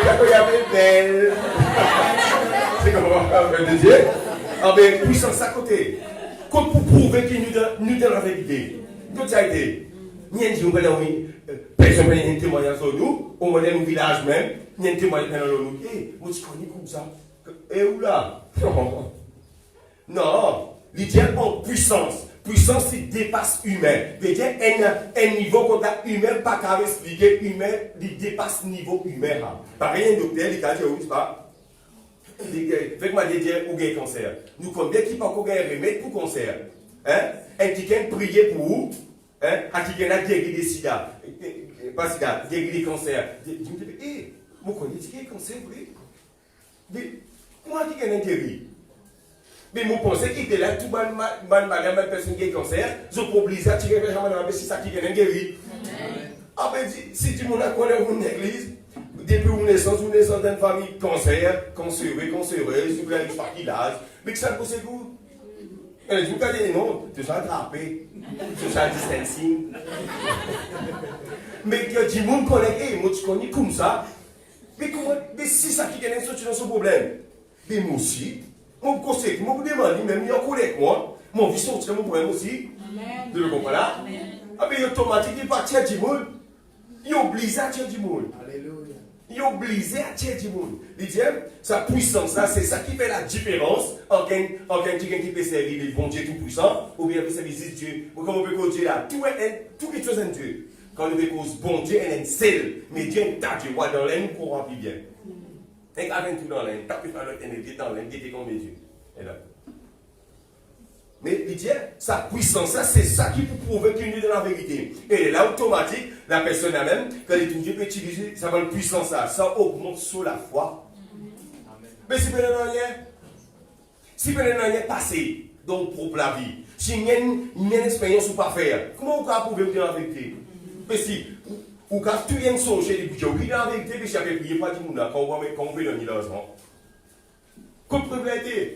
Il appelle belle. C'est comment Dieu. Ah ben, puissance à côté. Comme pour prouver qu'il nous donne la vérité. Tout ça a été. N'y a personne n'a un témoignage sur nous, au moins dans nos villages même, n'y a un témoignage sur nous. Eh, moi, tu connais comme ça. Et où là? Non. Il dit en puissance. Puissance qui dépasse humain. Il dit un niveau qu'on a humain, pas qu'à expliquer humain, il dépasse niveau humain. Pareil, un docteur, il a dit, oui, c'est pas. Faites-moi dire où il y a cancer. Nous combien qui pas qu'on a un remède pour cancer. Un qui a prié pour vous, un qui a guéri des sida. Pas sida, guéri des cancers. Je me dis, hé, vous connaissez qui est cancer, oui? Mais comment qui a guéri? Mais vous pensez qu'il était là, tout le madame, personne qui a cancer, je peux obliger à tirer vers la madame, c'est ça qui a guéri. Ah ben, si tu m'en connais une église, depuis une naissance d'une famille cancéreuse, ou bien par qui l'âge, mais que ça ne c'est vous. Et vous avez non, tu sois attrapé, social distancing. Mais que du monde connaît, moi tu connais comme ça. Mais c'est ça qui gagne dans ce problème. Mais moi aussi, mon conseil, mon demande, même il y a un collègue moi, mon vie sortir mon problème aussi. Vous le comprenez là? Ah mais automatique, il partit du monde. Il est obligé à tirer du monde. Alléluia. Il est obligé à tirer du monde. Il dit, sa puissance là, c'est ça qui fait la différence en quelqu'un qui peut servir le bon Dieu tout puissant, ou bien peut servir Dieu. Ou comme on peut dire Dieu là, tout quelque chose en Dieu. Quand on veut cause bon Dieu, elle est un seul. Mais Dieu est un Dieu, dans l'aine, qu'on remplit bien. Et quand on tout dans l'aine, tapez par l'autre énergie dans l'aine, qui était comme Dieu. Et là. Mais il dit, sa puissance, c'est ça qui peut prouver qu'il est dans la vérité. Et là, automatique, la personne elle-même, quand elle est Dieu peut utiliser sa bonne puissance, ça augmente sur la foi. Amen. Mais si vous n'avez rien, si vous n'avez rien passé dans votre propre la vie, si vous n'avez une expérience ou pas faire, comment vous pouvez prouver la vérité? Mais si vous avez tout bien songé, et puis vous avez la vérité, puis vous avez prié pas du monde, quand vous veut donner l'argent. Comme privilège.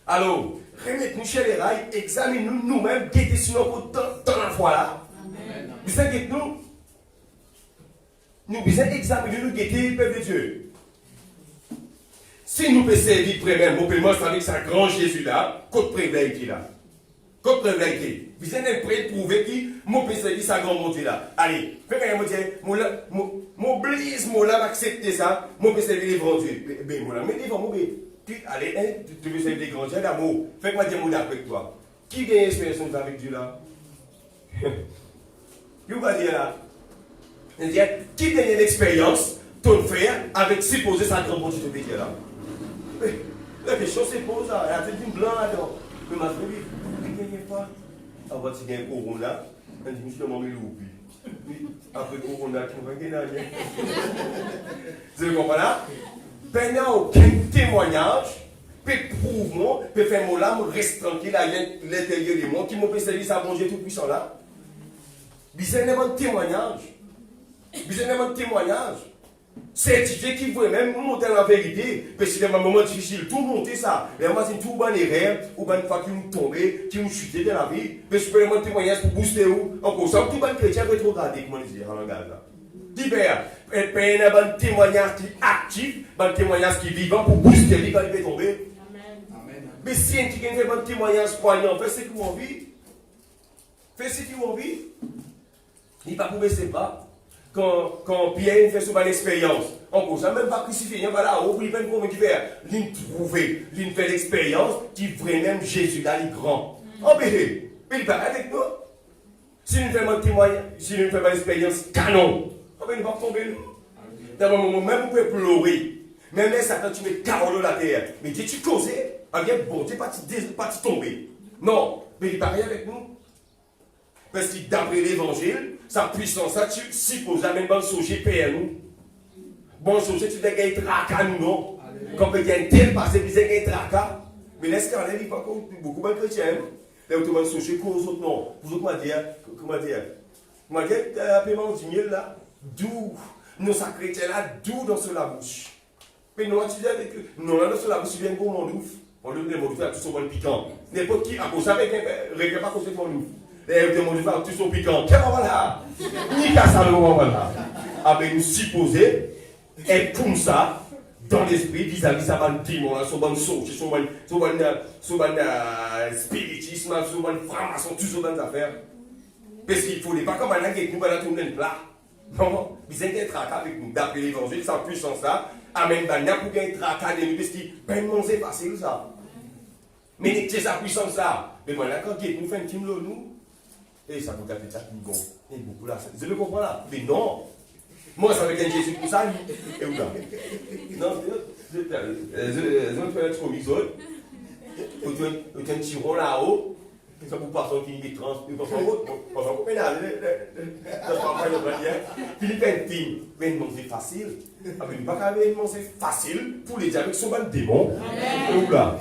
Alors, remettez-nous chez les rails, examinez-nous nous-mêmes, guettez sur notre dans la foi là. Vous savez que nous devons examiner, nous guetter le peuple de Dieu. Si nous pouvons servir vraiment, nous pouvons avec sa grand Jésus là, côte privilège qui là. Côte privilège qui. Vous êtes prêts de prouver qui, nous pouvons servir sa grand Dieu là. Allez, faites moi dire, mon blise, moi là, accepter ça, moi pouvons servir les grands dieux. Mais devant moi, allez, tu veux servir les grands dieux d'amour. Fais-moi dire mon avec toi. Qui gagne l'expérience avec Dieu là? Vous va dire là. Qui gagne l'expérience, ton frère, avec supposé sa grand Dieu de Dieu là? La question se pose là. Il y a tout une blanc là-dedans. Mais ma frère, il ne gagne pas. Avant de gagner Corona, on dit, monsieur, maman, il oublie. Après Corona, tu vas gagner. Vous comprenez là? Ben, aucun témoignage peut prouver, peut faire mon âme reste tranquille à l'intérieur de moi, qui m'a fait servir sa bon Dieu tout puissant là. Besoin d'un témoignage. Besoin d'un témoignage. Certifié qui veut même monter la vérité. Parce que c'est un moment difficile. Tout monter ça. Mais moi, c'est tout bon erreur, ou bonne fois qui nous tombé, qui nous chuté dans la vie. Mais je peux demander un témoignage pour booster où. Encore ça, tout bon chrétien rétrogradé, comme on dit en langage là. Divers. Et un bon témoignage qui est actif, un témoignage qui est vivant pour booster lui quand il peut tomber. Amen. Mais si un qui fait un bon témoignage poignant, fais ce qu'il a envie. Fais ce qu'il a envie. Il ne va pas baisser pas. Quand Pierre fait souvent l'expérience, encore ça, même pas crucifié, voilà, au bout, il fait comment il fait, il trouver, il fait l'expérience qui vraiment Jésus là, il est grand. Oh, mais il parle avec nous. Si nous faisons un témoignage, si nous faisons une expérience canon, oh, mais il va tomber nous. Dans un moment, même vous pouvez pleurer. Même ça, quand tu mets carreau dans la terre, mais dis-tu causé, bon, tu n'es pas tomber. Non, mais il parle avec nous. Parce que d'après l'évangile, sa puissance, ça, tu supposes même bon sujet père nous. Bon sujet, tu dois gagner tracas nous, non? Quand il y a un tel passé, il y a un tracas. Mais l'escandale, il n'y a pas beaucoup de chrétiens. Là, tu as un sujet cause autres, non. Vous autres, comment dire, paiement 10 000 là, d'où, nos chrétiens là, d'où dans la bouche. Mais nous, tu dis avec eux, non, là, dans la bouche, il vient pour mon ouf. On lui dit, mon ouf, tout son bon piquant. N'importe qui, à cause ça, avec pas cause de mon ouf. Et mon ouf, tout son piquant. Quel moment là? Ni qu'à ça, le moment là. Avec nous supposer être comme ça, dans l'esprit, vis-à-vis sa bonne démon, son bon sauce, son bon spiritisme, son bon franc-maçon, toutes ces bonnes affaires. Parce qu'il ne faut pas comme un avec nous, pendant tout le monde plat. Non, ils ont un tracas avec nous, d'après l'évangile, sans puissance là. Amen, il n'y a pas un tracas de nous, parce que c'est facile ça. Mais c'est sa puissance là. Mais voilà, quand nous fait un petit mot, nous, et ça vous fait ça, bon, et beaucoup là. Vous le comprenez là? Mais non. Moi, ça avec un Jésus pour ça, et où là? Non, je vais être comme ils ont. Tu as un tiron là-haut, ça vous passe qui est trans, tu passes en route, on va couper là, ça va pas le dire. Philippe est film, mais c'est facile. Mais il pas c'est facile pour les dialogues qui sont pas démons. Et où là?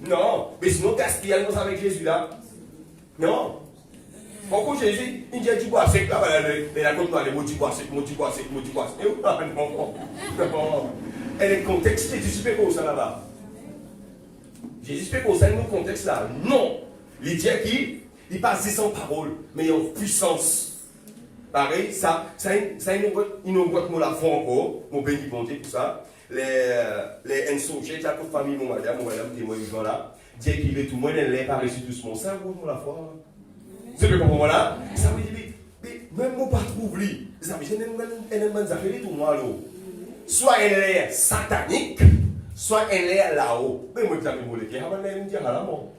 Non, mais sinon, gaspillage avec Jésus là. Non. Pourquoi Jésus, il dit, tu bois sec, là, il a compte les mots, tu bois sec. Et où, non. Elle est contexte, Jésus fait quoi ça là-bas? Jésus fait quoi ça dans le contexte là? Non. Il dit qui? Il passe sans parole, mais en puissance. Pareil, ça il nous voit que la foi encore, mon béni bonté, tout ça. Les insurgés, la famille, mon madame, témoin, là, dit qu'il est tout le monde, elle est pas reçu doucement. Ça, vous, la foi. C'est le moment là. Ça veut dire, même moi, pas trouver. Ça veut dire, elle est tout moi là. Soit elle est satanique, soit elle est là-haut. Mais moi, je vais dire, je vais dire, là, moi,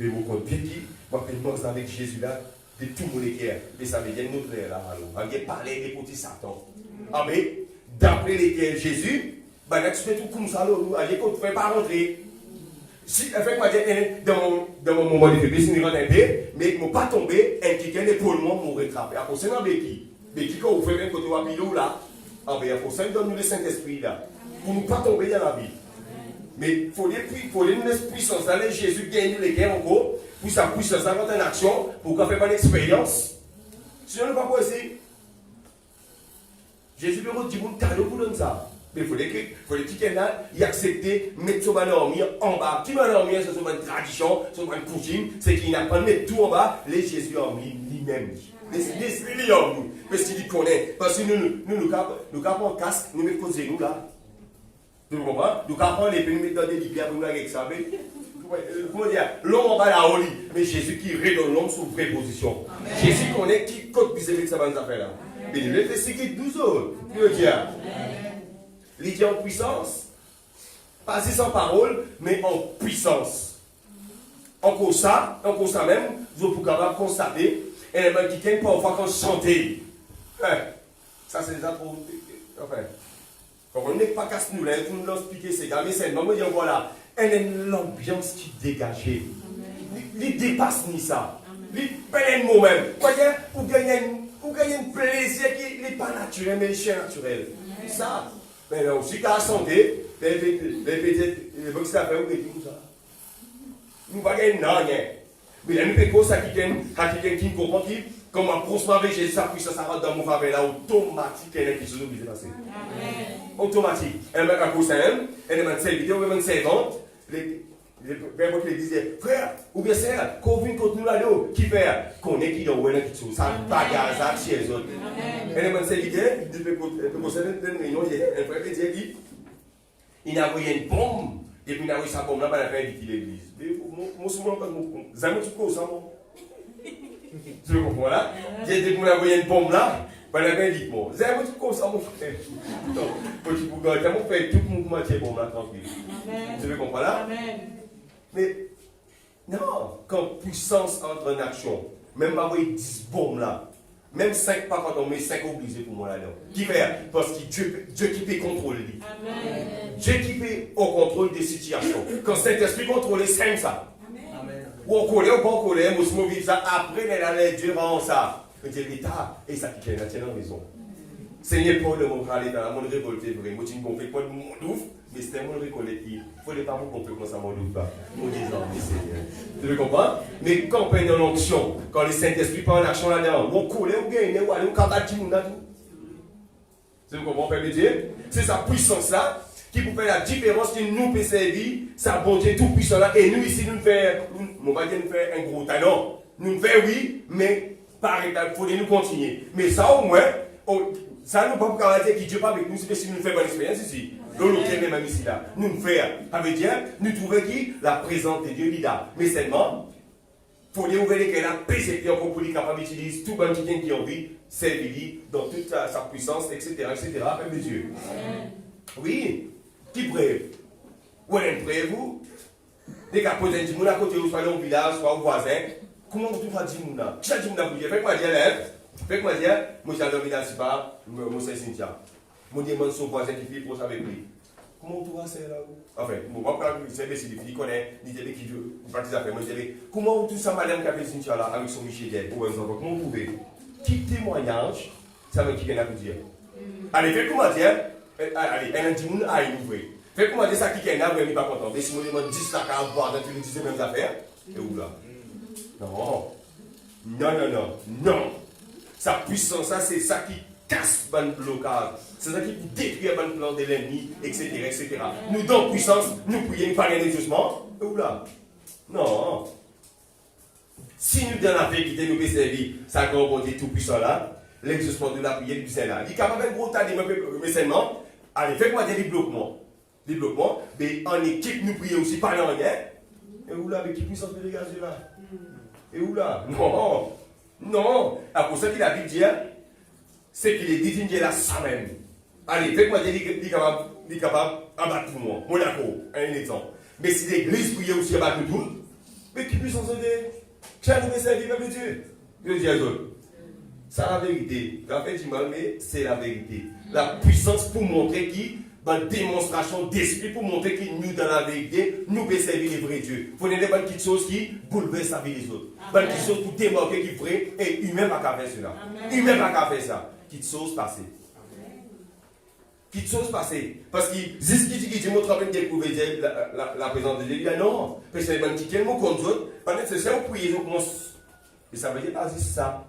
mais vous comprenez qui, moi, je pense avec Jésus là, de tout le monde qui est. Mais ça veut dire, nous, là, on va parler des petits Satan. Ah, mais, d'après lesquels Jésus, ben, là, tu fais tout comme ça, là, tu ne fais pas rentrer. Si, effectivement, dans mon moment de faiblesse, il rentre un peu, mais il ne pas tomber, et quelqu'un d'épaulement m'a rattrapé. Après, c'est dans Béki. Béki, quand vous faites même côté Wapilo là, après, ça donne nous le Saint-Esprit là, pour ne pas tomber dans la vie. Mais il faut une puissance, là, Jésus gagne les guerres encore, pour sa puissance, ça rentre en action, pour qu'on fasse une expérience. Si on ne va pas essayer, Jésus peut dire, mon cadeau pour donner ça. Mais il faut que quelqu'un accepte de mettre son dormir en bas. Qui va dormir, c'est une tradition, c'est une coutume, c'est qu'il n'a pas de mettre tout en bas, les Jésus en lui-même. Laissez-le en nous, parce qu'il connaît. Parce que nous avons un casque, nous mettons côté nous là. Vous comprenez? Nous avons les périmètres dans des livres, nous avec ça. Comment dire? L'homme en bas là, mais Jésus qui redonne l'homme sous vraie position. Jésus connaît qui compte puis c'est avec sa bonne affaire là. Mais il est ce qui 12 autres. Il veut dire. Il dit en puissance, pas sans parole, mais en puissance. En cause ça même, vous pouvez capable constater, et les gens qui tiennent parfois quand chanter. Ça c'est déjà pour. Enfin, on n'est pas casse nous là, tout nous expliquer ces gars, mais c'est non, dire voilà, elle est l'ambiance qui dégage. Il dépasse ni ça. Il peine mot même. Vous gagnez un plaisir qui n'est pas naturel, mais c'est naturel. Ça. Mais là aussi, quand la santé, les boxes d'affaires, vous dites ça. Nous ne pouvons pas gagner rien. Mais là, nous faisons ça qui qui comprend qui, comme un prosper avec Jésus, sa puissance, ça rentre dans mon faveur là, automatique, elle est qui se nous dit passer. Automatique. Elle met un cousin, elle met un serviteur, elle met un servante. Les pères qui disaient, frère, ou bien sœur, qu'on vient contre nous là-haut, qui fait, qu'on est qui dans le qui tout ça, bagarre, ça, chez les autres. Elle m'a dit, il peut posséder une réunion, un frère qui dit, il a envoyé une bombe, et puis il a envoyé sa bombe là, il a fait l'église. Moi, souvent, ça me tue ça, moi. Tu le comprends là? Il a envoyé une bombe là, il a fait dit, moi, ça me tue ça, mon frère. Donc, tu peux faire tout le monde qui bombe là, tranquille. Tu le comprends là? Mais, non, quand puissance entre en action, même pas 10 bombes là, même 5 pas quand on met 5 obligés pour moi là-dedans. Qui fait? Parce que Dieu qui peut contrôler. Dieu qui peut au contrôle des situations. Quand Saint-Esprit contrôle, c'est ça. Amen. Ou on connaît ou pas on connaît, on se vivre ça, après Dieu rend ça. Mais Dieu l'État, et ça qui est la raison. Seigneur Paul de mon frère l'État, mon révolté, vrai, moi tu ne comprends pas de mon ouf. Mais c'était mon récolté. Il ne fallait pas vous comprendre comment ça m'en doute pas. Mon disant, mais Seigneur. Tu le comprends? Mais quand on prend en action, quand le Saint-Esprit prend en action là-dedans, on coule, on gagne, on aller, on capable de tout. Tu le comprends, Père de Dieu? C'est sa puissance là qui peut faire la différence qui nous peut servir, sa bonté tout puissant là. Et nous ici, nous faisons, on va dire, nous faisons un gros talent. Nous faisons oui, mais par étapes, il faut nous continuer. Mais ça au moins, ça nous peut pas dire que Dieu pas avec nous, c'est si nous faisons bonne expérience ici. Nous même ici là. Nous faisons, ça veut dire, nous trouvons qui la présence de Dieu là. Mais seulement, il faut ouvrir que la paix, c'est qu'on peut capable d'utiliser tout le monde qui a envie, servir dans toute sa puissance, etc. Père de Dieu. Oui, qui prêt? Où est-ce prêt vous? Dès qu'à poser du monde à côté, soit dans le village, soit au voisin, comment vous trouvez du monde là? Qui a du monde à vous dire? Faites-moi dire, faites-moi dire, moi j'ai dans le village, moi c'est Cynthia. Moi je demande son voisin qui fait pour ça avec lui. Comment tu vois ça là? Enfin, moi c'est des filles qui connaissent, ni des qui partent affaires. Moi je dis, comment tout ça madame qui a fait Cynthia là avec son Michel ou exemple, comment vous pouvez? Qui témoignage, ça veut dire à vous dire. Allez, faites comment dire? Allez, un petit monde à ouvrir. Faites comment dire ça qui est là, vous n'êtes pas content. Mais si vous demandez 10 là, 40 boire, tu lui dis les mêmes affaires, et où là? Non. Non. Sa puissance, ça, c'est ça qui casse le blocage. C'est ça qui détruit le plan de l'ennemi, etc. Nous, dans puissance, nous prions par un exaucement. Où là? Non. Si nous, dans la vérité, nous pouvons servir, ça correspond tout puissant là, l'exaucement de la prière du Saint-là. Il est capable de gros tas de seulement. Allez, faites-moi des bloquements. Mais en équipe, nous prions aussi par en rien. Et où là, avec qui puissance de dégager là? Et où là? Non. À pour ça qu'il a dit, c'est qu'il est désigné là ça même. Allez, faites-moi des capable d'abattre tout le monde. Moi d'accord, un exemple. Mais si l'église prie aussi abattre tout, mais qui puissance de dégager? Tiens, nous servir même Dieu. Je dis à eux. C'est la vérité. La fait du mal, mais c'est la vérité. La puissance pour montrer qui, dans démonstration d'esprit, pour montrer que nous, dans la vérité, nous pouvons servir les vrais dieux. Il faut pas des petites choses qui bouleversent la vie des autres. Des petites choses pour démarquer qui vrai et humain n'a qu'à faire cela. Humain n'a qu'à faire ça. Petites choses passées. Petites choses passées. Parce que, c'est ce qui dit que je montre avec découvrir la présence de Dieu. Il dit non. Parce que c'est un petit quelqu'un comme d'autres. Pendant que c'est un prier, on commence. Et ça veut dire pas juste ça.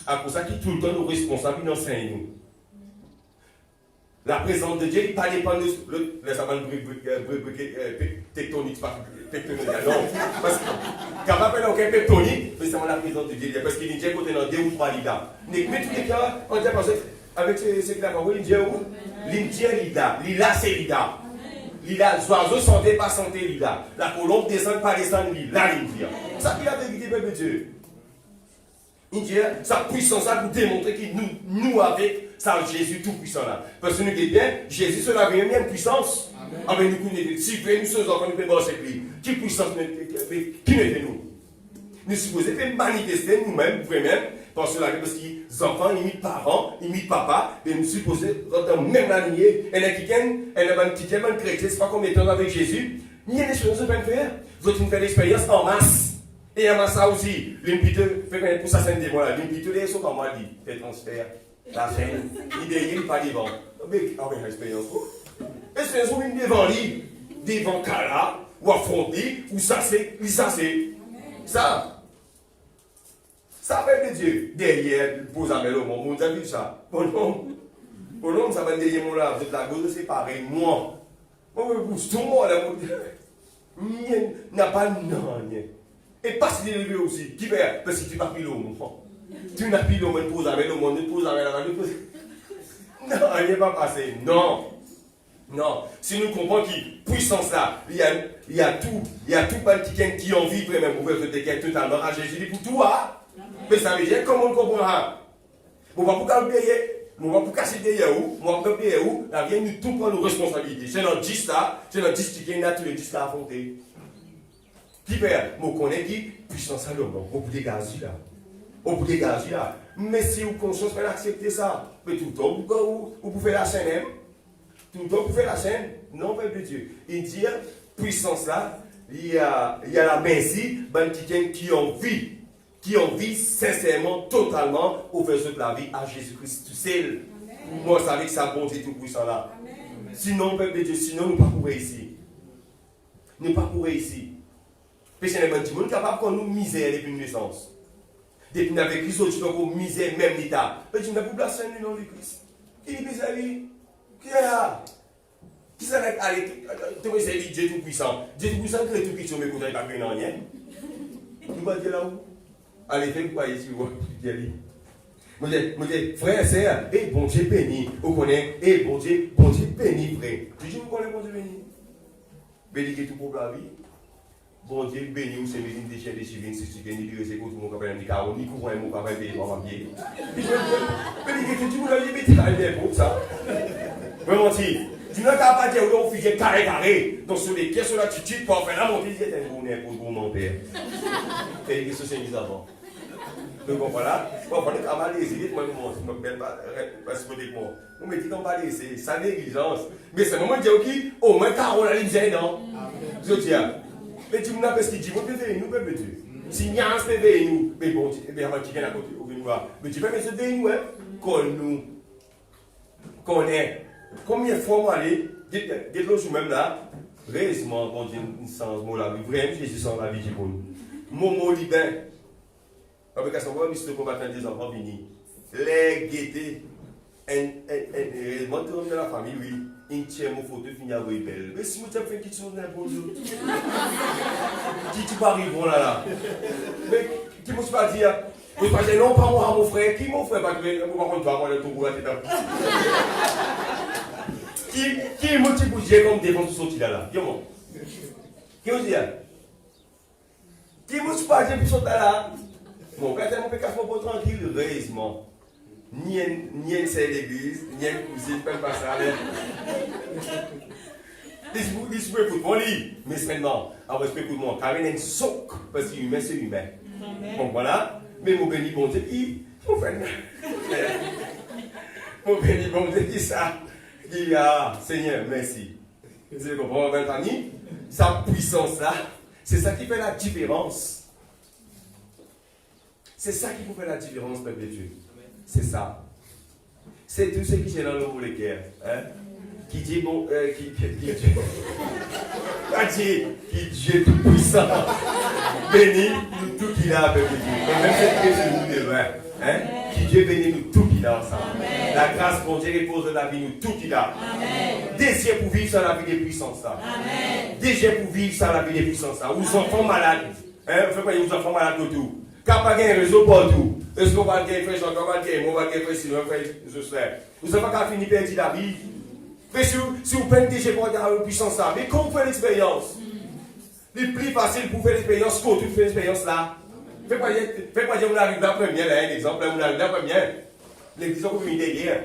À cause ça qui tout le temps nous responsables, nous enseignent. La présence de Dieu, il ne dépend pas de tectonique. Non. Parce que quand on appelle aucun tectonique, c'est la présence de Dieu. Parce qu'il dit qu'on est dans 2 ou 3 lidas. Mais tous les cas, on dit avec ce qu'il a compris, il dit où? L'Indien lida. Lila, c'est lida. Lila, les oiseaux santé, pas santé, lida. La colombe descend, pas descend, lila, l'Indien. Ça qui est la vérité, peuple de Dieu. Indien, sa puissance là pour démontrer que nous avec ça Jésus tout puissant là. Parce que nous disons bien, Jésus c'est la même puissance. Avec nous connaissons, si nous sommes enfants, nous pouvons voir lui. Qui puissance qui n'est de nous? Nous supposons manifester nous-mêmes, vraiment, parce que les enfants imitent parents, imitent papa, et nous supposons rentrer dans même la lignée. Et qui est un chrétien, c'est pas comme étant avec Jésus. Il y a des choses que vous pouvez faire. Vous avez fait l'expérience en masse. Et en ça aussi, l'impito, pour ça c'est un démon là, l'impito, les sont comme moi dit, fait transfert, la chaîne, il pas devant. Mais, expérience. Expérience, on est devant lui, devant Kala, ou affronter, ou ça c'est. Ça fait de Dieu. Derrière, pose à au monde, vous avez vu ça. Bon nom, ça va derrière mon là, vous êtes la gauche, c'est pareil, moi. Moi, je pousse tout le monde là, il n'a pas non. Et pas si tu es aussi. Qui fait? Parce que tu n'as pas pris l'homme. Tu n'as pas pris l'homme, tu poses avec l'homme, tu poses avec la main. Non, il n'est pas passé. Non. Si nous comprenons qu'il puissance là, il y a tout quelqu'un qui en vit vraiment pour faire quelqu'un totalement à Jésus pour toi. Mais ça veut dire comment on comprend. On va pour payer. On va pour casser derrière où, on va pour payer où, là vient nous tout prendre nos responsabilités. C'est notre 10 là, c'est notre 10 qui est là, tous les 10 là à affronter. Qui fait? Moi, je connais qui puissance à l'homme. On peut dégager là. Mais si vous conscience, vous accepter ça. Mais tout le temps, vous pouvez faire la scène. Tout le temps, vous pouvez faire la scène. Non, peuple de Dieu. Il dit, puissance là, il y a la merci, qui ont vie sincèrement, totalement, au verset de la vie à Jésus-Christ tout seul. Moi, je savais que ça bon Dieu tout puissant là. Sinon, peuple de Dieu, sinon, nous ne pouvons pas ici. Parce que les gens sont capables de nous misère depuis une naissance. Depuis qu'on avait Christ, tu dois misère même l'état. Mais tu n'as pas blasphème le nom de Christ. Qui est misère? Qui est là? Qui s'arrête? Allez, tu vas essayer Dieu tout-puissant. Dieu tout-puissant, tu es tout-puissant, mais vous n'avez pas vu rien. Tu vas dire là où? Allez, fais quoi ici? Moi, je dis, frère, sœur, et bon Dieu béni. Vous connaissez, et bon Dieu béni, frère. Tu dis, vous connaissez bon Dieu béni? Béni tout pour la vie. Bon Dieu, béni, ou c'est béni des chiens, des chivines, si tu gagnes, c'est pour tout le monde qui a un carreau, ni courant, ni courant, ni courant, ni courant, ni courant, tu m'as dit, mais tu as un pour ça. Vraiment, tu n'as pas dit, on fait carré. Donc, sur les questions là, tu tues pour faire la montée, il y a un gros nez pour le gros monter. Et les questions, c'est mis avant. Donc, voilà. Bon, on est à Malaisie, moi, je me belle pas, moi. Vous mettez dans Malaisie, ça négligence. Mais c'est le moment de dire, ok, au moins, carreau, la ligne, non? Je dis, mais tu m'as parce qu'il dit, vous devez nous, peuple Dieu. Si n'y a un PV, nous, mais bon, avant qu'il vienne à côté, vous voir. Mais tu peux mettre ce pays, nous, qu'on nous connaît. Combien de fois, moi, allez, dites-le sur même là, réellement, bon Dieu, sans mot la vie, vraiment, Jésus sans la vie, j'ai pour nous. Momo libin. Parce que son ministre de combattant des enfants venus. Les guettés. Moi, tout le monde de la famille, oui. Une tienne, mon photo, finit à voir belle. Mais si vous avez fait une question de bonjour. Qui tu vas arriver là? Mais qui ne pas dire? Vous pas dire non, pas moi, mon frère. Qui mon frère? Pas que vous ne pas moi le tour à tête. Qui est motivé pour dire comme défense sorti là? Dis-moi. Qui vous dit? Qui ne pas dire pour sortir là? Bon, quand on peut casser mon pot tranquille, heureusement. Ni une seule l'église, ni une cousine, même pas ça. Dis pour tout le monde, mais maintenant, en respect pour tout le monde, car il y a un soc, parce que l'humain c'est humain. Bon voilà, mais mon béni bon Dieu, mon béni bon Dieu dit ça, dit Seigneur, merci. Vous comprenez, votre ami, sa puissance là, c'est ça qui fait la différence. C'est ça qui peut faire la différence, peuple de Dieu. C'est ça. C'est tout ce qui est dans le mot l'équerre. Hein? Qui dit bon, qui Dieu tout puissant. Béni nous tout qu'il a, peuple de Dieu. Même cette question nous de loin. Hein? Qui Dieu bénit nous tout qu'il a ensemble. La grâce pour Dieu repose dans la vie nous tout qu'il a. Désir pour vivre sans la vie des puissances. Désir pour vivre sans la vie des puissances. Vous enfants malades. Hein? Vous faites pas vous enfants malades autour. Quand pas un réseau partout. Est-ce qu'on va gagner frère, on va gagner, on va gagner frère, sinon frère, je sais. Vous savez pas qu'à finir perdre la vie. Mais si vous prenez déjà pour avoir une puissance là, mais comment vous faites l'expérience? Le plus facile pour faire l'expérience, quand tu fais l'expérience là. Fais pas dire, on arrive la première, là, un exemple, on arrive la première. L'église, on peut venir derrière.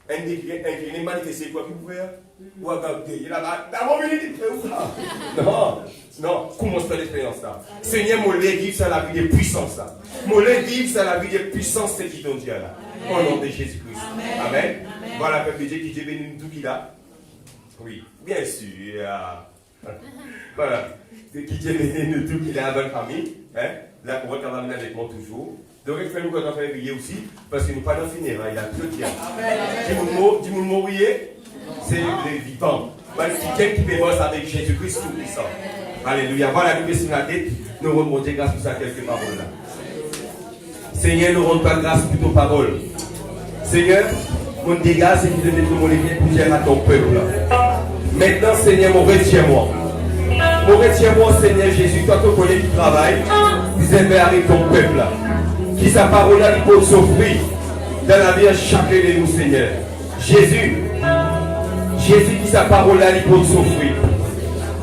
Incliné, manifester quoi, vous pouvez ou regarder, là-bas, d'abord, non, commence par l'expérience là. Seigneur, mon vivre c'est la vie de puissance là. Mon vivre c'est la vie de puissance, c'est qui t'ont dit là. Au nom de Jésus-Christ. Amen. Voilà, peuple de Dieu, qui Dieu bénit tout qu'il a. Oui, bien sûr. Voilà. Qui Dieu bénit tout qu'il a dans la famille. La couronne qu'on va mener avec moi toujours. Donc, il faut nous quand on fait prier aussi, parce que nous pas dans le funérailles, il y a tout qui a. Dis-moi mourir, c'est les vivants. Quelqu'un qui pémosse avec Jésus-Christ tout puissant. Alléluia. Voilà, nous baissons la tête, nous remontons grâce pour ça quelques paroles là. Seigneur, nous rendons pas grâce pour nos paroles. Seigneur, mon dégât, c'est qu'il devait tout mon bien pour dire à ton peuple. Maintenant, Seigneur, mon retiens-moi. Mon retiens-moi, Seigneur Jésus, toi, ton collègue qui travaille, tu aimes avec ton peuple. Qui sa parole là, il peut s'offrir dans la vie de chacun de nous, Seigneur. Jésus, qui sa parole là, il peut s'offrir.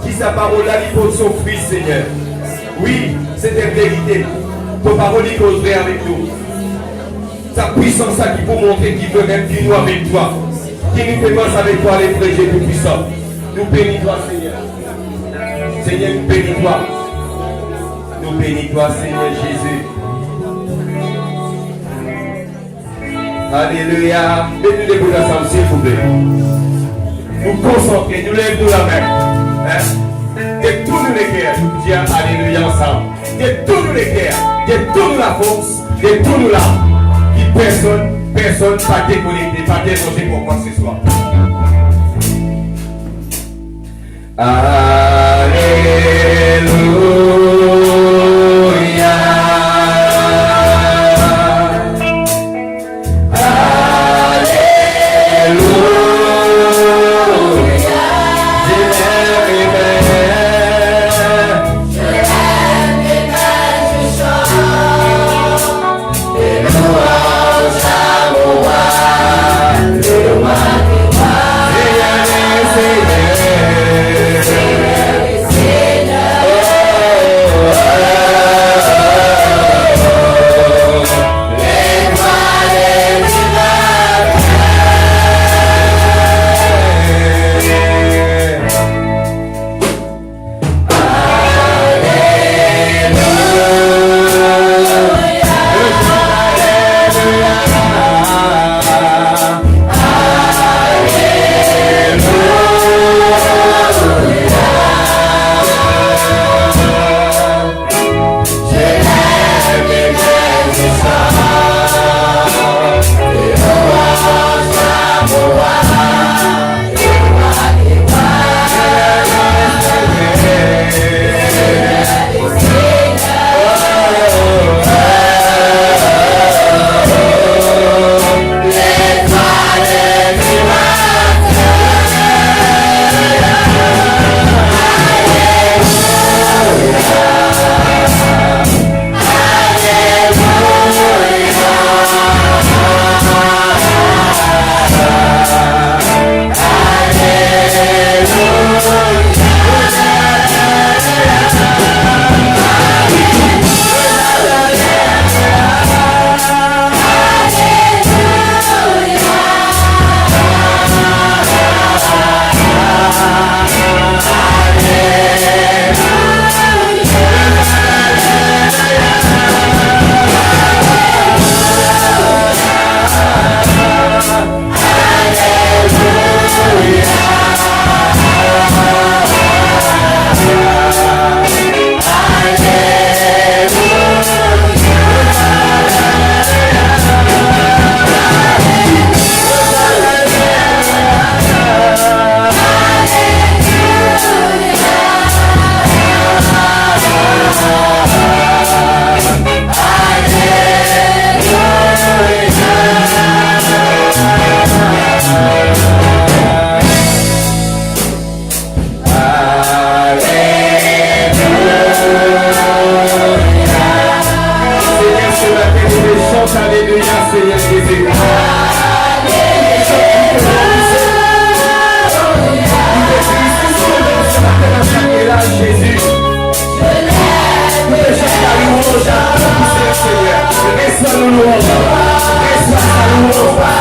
Qui sa parole là, il peut s'offrir, Seigneur. Oui, c'est une vérité. Ton parole, il causerait avec nous. Ta puissance là, qui peut montrer qu'il veut même qu'il nous avec toi. Qui nous fait penser avec toi, les frères Jésus puissants. Nous bénis-toi, Seigneur. Seigneur, nous bénis-toi. Nous bénis-toi, Seigneur Jésus. Alléluia. Mettez les bouts ensemble, s'il vous plaît. Nous concentrer, nous lèvons la main. De tous nous les cœurs, nous disons Alléluia ensemble. De tous nous les cœurs, de tous nous la force, de tous nous là. Qui personne pas déconnecté, pas dérangé pour quoi que ce soit. Alléluia. Yeah. Seigneur. Reçois nos louanges. Reçois ta louange.